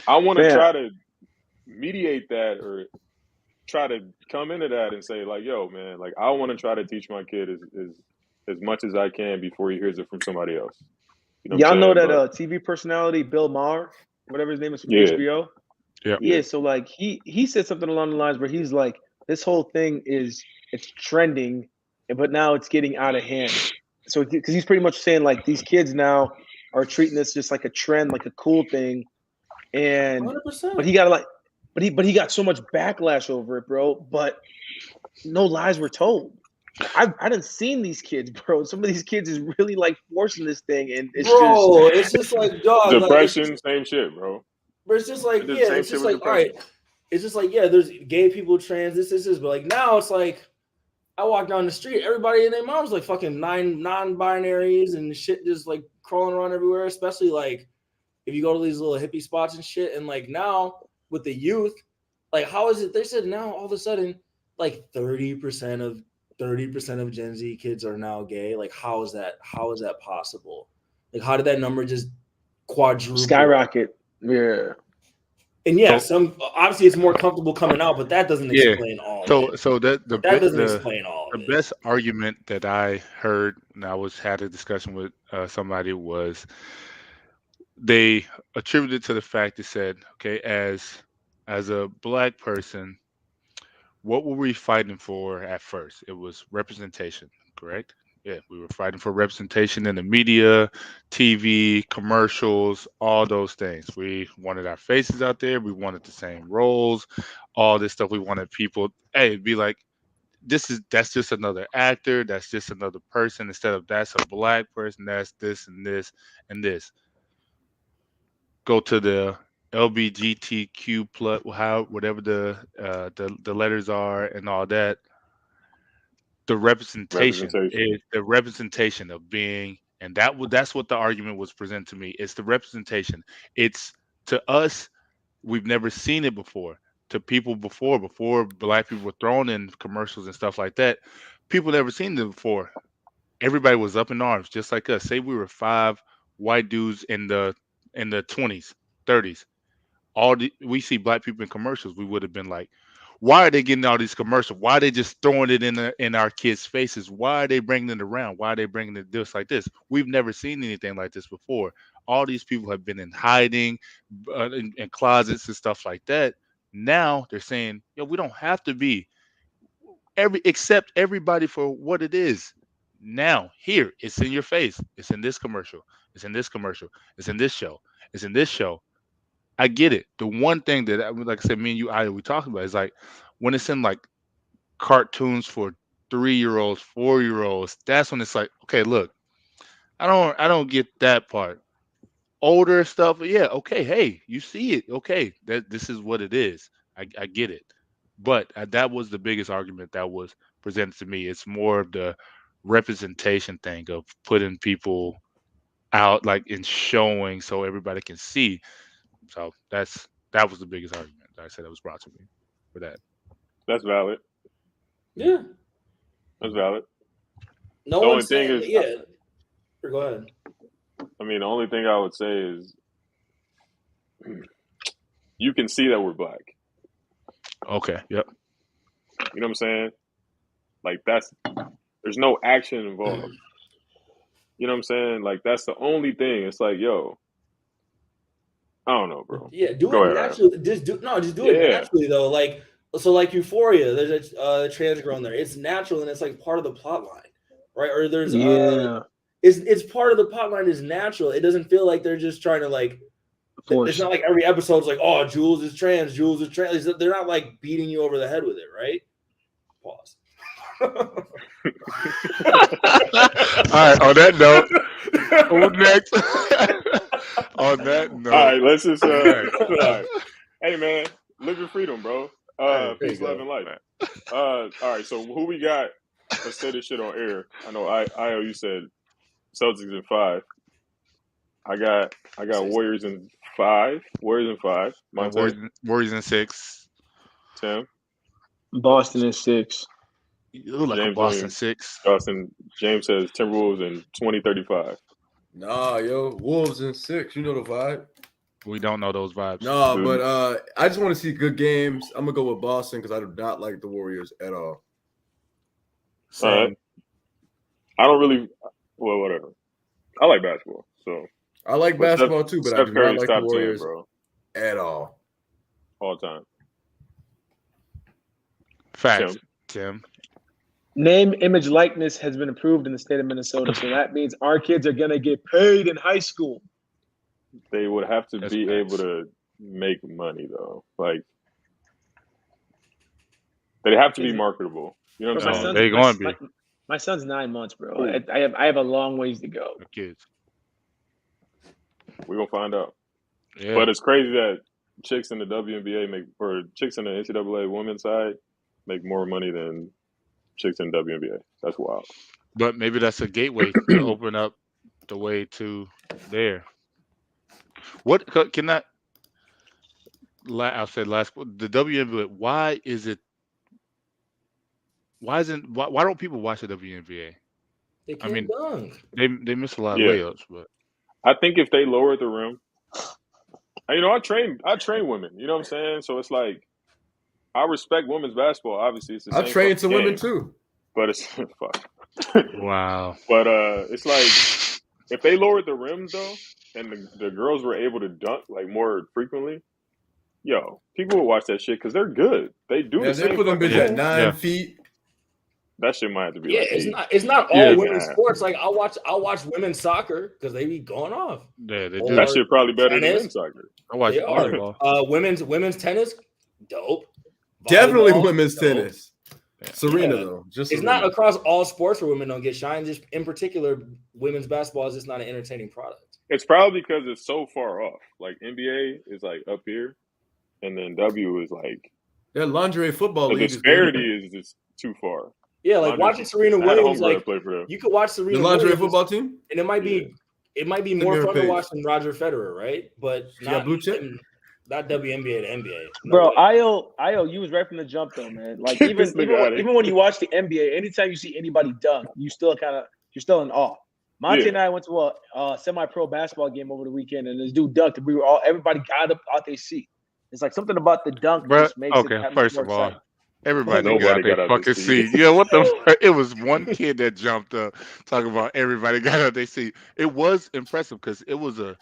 I want to try to mediate that, or try to come into that and say, like, yo, man, like, I want to try to teach my kid as much as I can before he hears it from somebody else. You know Y'all know that TV personality Bill Maher, whatever his name is from HBO? Yeah, so like he said something along the lines where he's like, this whole thing it's trending, but now it's getting out of hand. So because he's pretty much saying like these kids now are treating this just like a trend, like a cool thing, and 100%. but he got like, but he got so much backlash over it, bro. But no lies were told. I didn't seen these kids, bro. Some of these kids is really like forcing this thing, and it's just like dog depression, like, same shit, bro. But it's just like it's just like all right. It's just like there's gay people, trans, this, but like now it's like I walk down the street, everybody and their mom's like fucking 9 non-binaries and shit just like crawling around everywhere. Especially like if you go to these little hippie spots and shit, and like now with the youth, like how is it? They said now all of a sudden like 30% of Gen Z kids are now gay. Like how is that possible? Like how did that number just quadruple? Skyrocket? Yeah. And yeah, So- some obviously it's more comfortable coming out, but that doesn't Yeah. explain all of it. So that That doesn't explain all the of it. best argument that I heard, and I had a discussion with somebody, was they attributed to the fact that said, okay, as a black person, what were we fighting for at first? It was representation, correct? Yeah, we were fighting for representation in the media, TV, commercials, all those things. We wanted our faces out there. We wanted the same roles, all this stuff. We wanted people, hey, be like, that's just another actor. That's just another person. Instead of that's a black person, that's this and this and this. Go to the LBGTQ plus whatever the letters are and all that. The representation is the representation of being, and that's what the argument was presented to me. It's the representation. It's to us, we've never seen it before. To people before black people were thrown in commercials and stuff like that, people never seen it before. Everybody was up in arms, just like us. Say we were 5 white dudes in the 20s, 30s. We see black people in commercials, we would have been like, why are they getting all these commercials? Why are they just throwing it in our kids' faces? Why are they bringing it around? Why are they bringing it just like this? We've never seen anything like this before. All these people have been in hiding, in closets and stuff like that. Now they're saying, yo, we don't have to be accept everybody for what it is. Now here, it's in your face. It's in this commercial. It's in this commercial. It's in this show. It's in this show. I get it. The one thing that, like I said, me and you, we talked about is like when it's in like cartoons for 3-year-olds, 4-year-olds. That's when it's like, okay, look, I don't get that part. Older stuff, yeah, okay, hey, you see it, okay, that this is what it is. I get it, but that was the biggest argument that was presented to me. It's more of the representation thing of putting people out, like in showing, so everybody can see. So that was the biggest argument that I said that was brought to me for that. That's valid. Yeah. That's valid. No The only one's thing saying, is, yeah. Go ahead. I mean, the only thing I would say is you can see that we're black. Okay. Yep. You know what I'm saying? Like there's no action involved. You know what I'm saying? Like that's the only thing. It's like, yo, I don't know, bro. Yeah, do Go it ahead, naturally. Just do it naturally though. Like like Euphoria, there's a trans girl in there. It's natural and it's like part of the plot line, right? Or there's it's part of the plot line is natural. It doesn't feel like they're just trying to like. It's not like every episode's like, oh, Jules is trans. They're not like beating you over the head with it, right? Pause. All right. On that note, who's next? On that note, all right, let's just. All right. Hey man, live your freedom, bro. Peace, love, and life. All right, so who we got? Let's say this shit on air. I know I you said Celtics in 5. I got Warriors in 5. Warriors in 5. Warriors in 6. Tim. Boston in 6. You look like James a Boston Williams. 6. James says Timberwolves in 2035. Nah, yo, Wolves in 6. You know the vibe. We don't know those vibes. No, but I just want to see good games. I'm gonna go with Boston because I do not like the Warriors at all. All right. I don't really. Well, whatever. I like basketball, so I like basketball too, but I do not like the Warriors 10, bro. at all. All time. Facts, Tim. Name, image, likeness has been approved in the state of Minnesota, so that means our kids are gonna get paid in high school. They would have to be able to make money, though. Like they have to be marketable. You know what I'm saying? They're going to be. My son's 9 months, bro. I have a long ways to go. The kids. We're gonna find out. Yeah. But it's crazy that chicks in the WNBA chicks in the NCAA women's side make more money than chicks in WNBA. That's wild. But maybe that's a gateway to open up the way to there. What can that? I said last the WNBA. Why don't people watch the WNBA? They can't dunk. They miss a lot of layups, but I think if they lower the rim, You know, I train women. You know what I'm saying? So it's like I respect women's basketball. Obviously, it's the I same. train fucking some women game, too. but it's fuck. Wow. But it's like if they lowered the rims though, and the girls were able to dunk like more frequently, yo, people would watch that shit because they're good. They do Yeah, the they same put them fucking bitches at moves. 9 feet. That shit might have to be Yeah, like it's 8. not Yeah, all it's women's not. sports. Like I'll watch women's soccer because they be going off. Yeah, they Or do. That shit probably better than tennis. men's soccer. I watch They are. volleyball. Women's tennis, dope. Definitely Volleyball, women's dope. tennis. Serena, Yeah. though. Just It's Serena. not across all sports where women don't get shine. Just in particular, women's basketball is just not an entertaining product. It's probably because it's so far off. Like NBA is like up here, and then W is like Their lingerie football the league is doing disparity it. is just too far. Yeah, like Lingerie- watching Serena I had a Williams, homegirl like play for them. you could watch The Serena lingerie Williams, football team? and it might be Send more me her fun to page. watch than Roger Federer, right? But She got blue chip? not WNBA to NBA. No Bro, way. Io, you was right from the jump though, man. Like This even nigga outta here. even when you watch the NBA, anytime you see anybody dunk, you're still in awe. Monte Yeah. and I went to a semi-pro basketball game over the weekend, and this dude dunked, and everybody got up out their seat. It's like something about the dunk Bruh, just makes okay, it that much first more of all, exciting. everybody Nobody got out got their out their fucking seat. seat. Yeah, what the fuck? It was one kid that jumped up talking about everybody got out their seat. It was impressive because it was a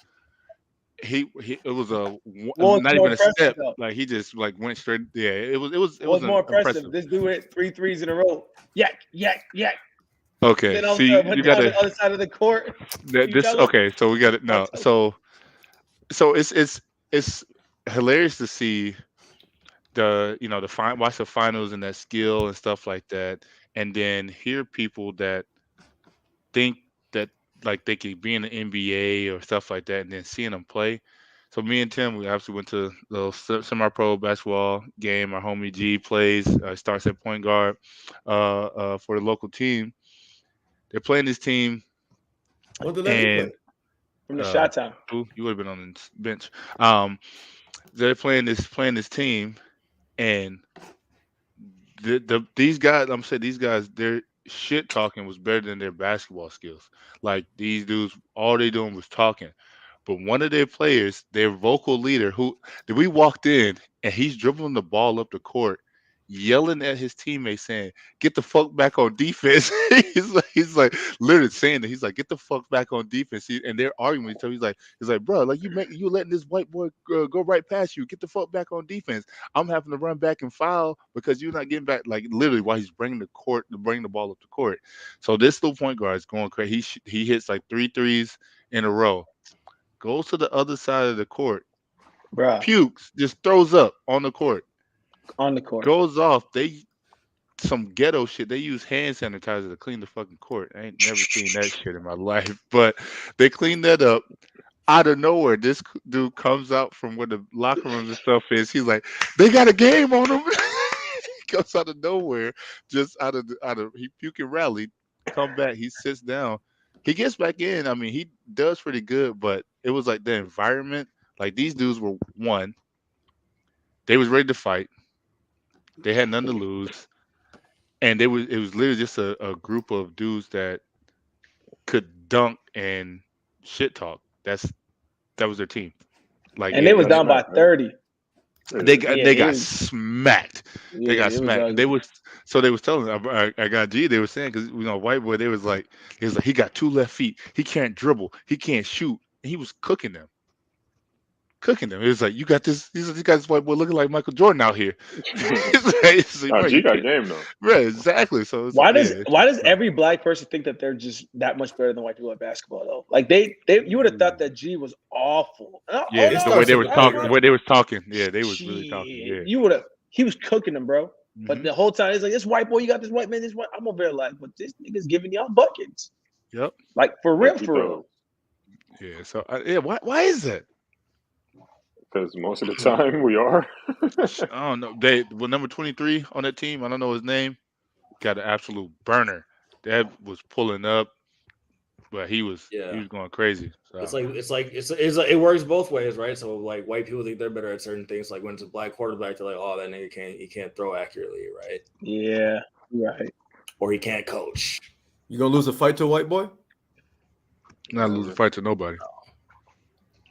What was not more even a impressive, step. though? Like he just like went straight. Yeah, it was What's more impressive? impressive. This dude hit 3 threes in a row. Yak, yak, yak. Okay, Then all of a see, sudden went you down gotta the other side of the court. You this. tell 'em? Okay, so we got it. No, I'll tell so it's hilarious to see watch the finals and that skill and stuff like that, and then hear people that think that like they could be in the NBA or stuff like that, and then seeing them play. So me and Tim, we actually went to the semi-pro basketball game. Our homie G plays, starts at point guard for the local team. They're playing this team, What did they and play? From the shot town. you would have been on the bench. They're playing this team, and these guys, I'm saying these guys, their shit talking was better than their basketball skills. Like these dudes, all they doing was talking. But one of their players, their vocal leader, we walked in and he's dribbling the ball up the court, yelling at his teammates saying, "Get the fuck back on defense." he's like literally saying that. He's like, "Get the fuck back on defense." And they're arguing with each other. He's like, "Bro, like you letting this white boy go right past you. Get the fuck back on defense. I'm having to run back and foul because you're not getting back." Like literally while he's bringing the ball up the court. So this little point guard is going crazy. He hits like 3 threes in a row. Goes to the other side of the court. Bro, Pukes, just throws up on the court. on the court. Goes off. Some ghetto shit. They use hand sanitizer to clean the fucking court. I ain't never seen that shit in my life. But they cleaned that up. Out of nowhere, this dude comes out from where the locker rooms and stuff is. He's like, "They got a game on them." He comes out of nowhere, just out of he puking rally. Come back. He sits down. He gets back in. I mean, he does pretty good, but it was like the environment. Like these dudes were one. They was ready to fight. They had nothing to lose, and it was literally just a group of dudes that could dunk and shit talk. That was their team. Like, And they was down by 30. They got was- smacked. They got it was smacked. ugly. They was telling I got G. They were saying because white boy. They was like he got 2 left feet. He can't dribble. He can't shoot. And he was cooking them. It was like you got this. You got this white boy looking like Michael Jordan out here. It's like, bro, G you got can't- game though. Right, exactly. So it's Why like, does yeah, it's why just does fun. every black person think that they're just that much better than white people at basketball though? Like they you would have thought that G was awful. Yeah, it the starts way they with were the talking. players. The way they was talking. Yeah, they was really talking. Shit. Yeah. You would have. He was cooking them, bro. But Mhm. the whole time he's like, "This white boy, you got this white man, this white." I'm over there like, "But this nigga's giving y'all buckets." Yep. Like for real, Like, for real. Yeah. So why is that? Because most of the time we are. I don't know. Number 23 on that team, I don't know his name, got an absolute burner. That was pulling up, but he was going crazy. So. It works both ways, right? So like white people think they're better at certain things. Like when it's a black quarterback, they're like, "Oh, that nigga can't throw accurately, right? Yeah, right. Or he can't coach." You gonna lose a fight to a white boy? Not lose a fight to nobody.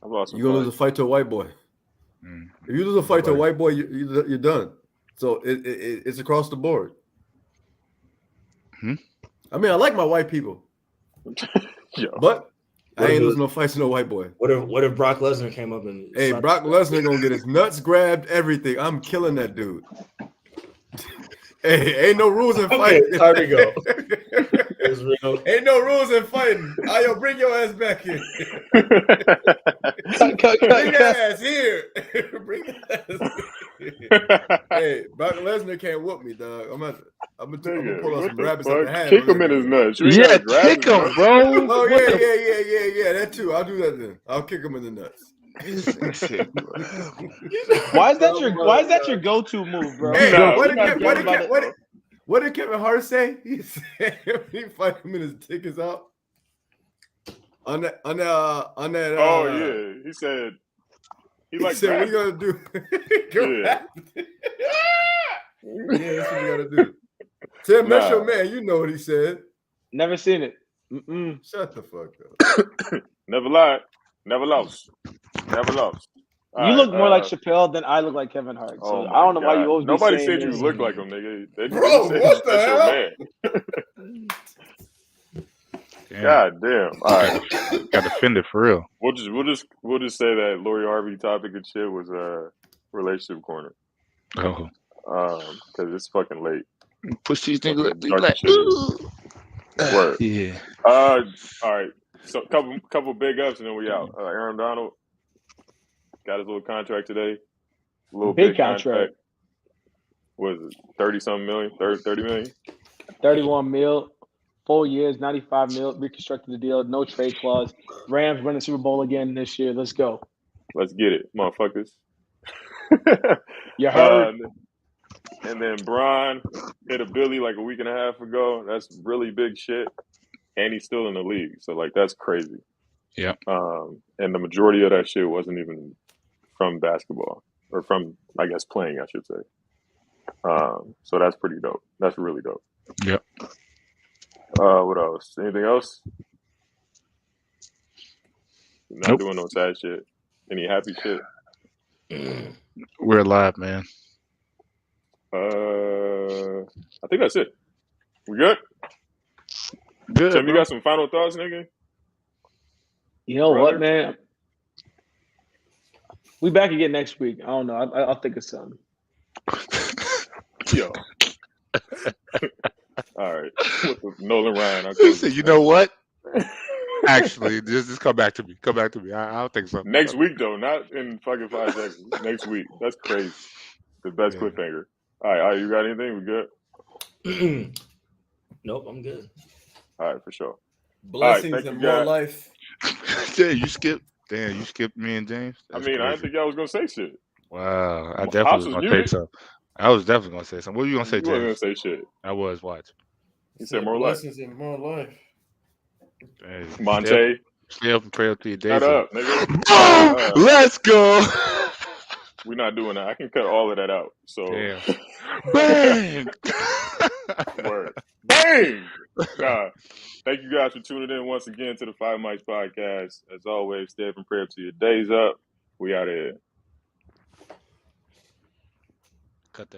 I've lost some You gonna lose a fights. fight to a white boy? If you lose a fight to a white boy, you're done. So it's across the board. I mean, I like my white people, but I ain't losing no fights to no white boy. What if Brock Lesnar came up and Brock Lesnar gonna get his nuts grabbed, everything. I'm killing that dude. Hey, ain't no rules in fighting. Time to go. Israel. Ain't no rules in fighting. Ayo, bring your ass back here. Bring that ass here. Bring that ass here. Hey, Brock Lesnar can't whoop me, dog. I'm gonna pull out some rabbits out the hat. Kick him in his nuts. Yeah, kick him, bro. Oh yeah. That too. I'll do that then. I'll kick him in the nuts. Why is that your go-to move, bro? Hey, No, what did Kevin Hart say? He said he fight him and his dick is out. On that. Oh yeah, he said he said, "What you gonna do?" Yeah. Yeah, that's what you gotta do. Tim, that's your man. You know what he said. Never seen it. Shut the fuck up. Never lied. Never lost. Never lost. You look more like Chappelle than I look like Kevin Hart. So I don't know why you always Nobody be said saying you this. look like him, nigga. Bro, what the hell? God damn. All right. Got offended for real. We'll just say that Lori Harvey topic and shit was relationship corner. Oh. Because it's fucking late. Push these niggas. Word. Yeah. All right. So couple big ups and then we out. Aaron Donald got his little contract today. A little big contract. Was it 30-something million? 30 million? 31 mil, 4 years, 95 mil. Reconstructed the deal. No trade clause. Rams win the Super Bowl again this year. Let's go. Let's get it, motherfuckers. You heard. And then Bron hit a Billy like a week and a half ago. That's really big shit. And he's still in the league. So, like, that's crazy. Yeah. And the majority of that shit wasn't even from basketball. Or from, I guess, playing, I should say. So that's pretty dope. That's really dope. Yep. What else? Anything else? Not Nope. doing no sad shit. Any happy shit? We're alive, man. I think that's it. We good? Good. Tim, you bro. got some final thoughts, nigga? You know Brother? what, man? We back again next week. I don't know. I'll think of something. Yo. All right. With Nolan Ryan. He said, you know what? Actually, just come back to me. Come back to me. I don't think so. Next week, though, not in fucking 5 seconds. Next week. That's crazy. The best cliffhanger. All right, you got anything? We good? Nope, I'm good. All right, for sure. Blessings thank and you, more guys. life. You skipped me and James. That's I didn't crazy. think y'all was going to say shit. Wow. I House definitely was was going to muted. say something. I was definitely going to say something. What were you going to say, You wasn't going James? to say shit. I was. Watch. He said more life. Blessings and more life. Hey, Monte, stay up and pray up to your days. shut up, nigga. Oh, let's go. We're not doing that. I can cut all of that out. So, Damn. Bang. word. Bang! Nah. Thank you guys for tuning in once again to the Five Mics Podcast. As always, stay up and pray up to your days up. We out of here.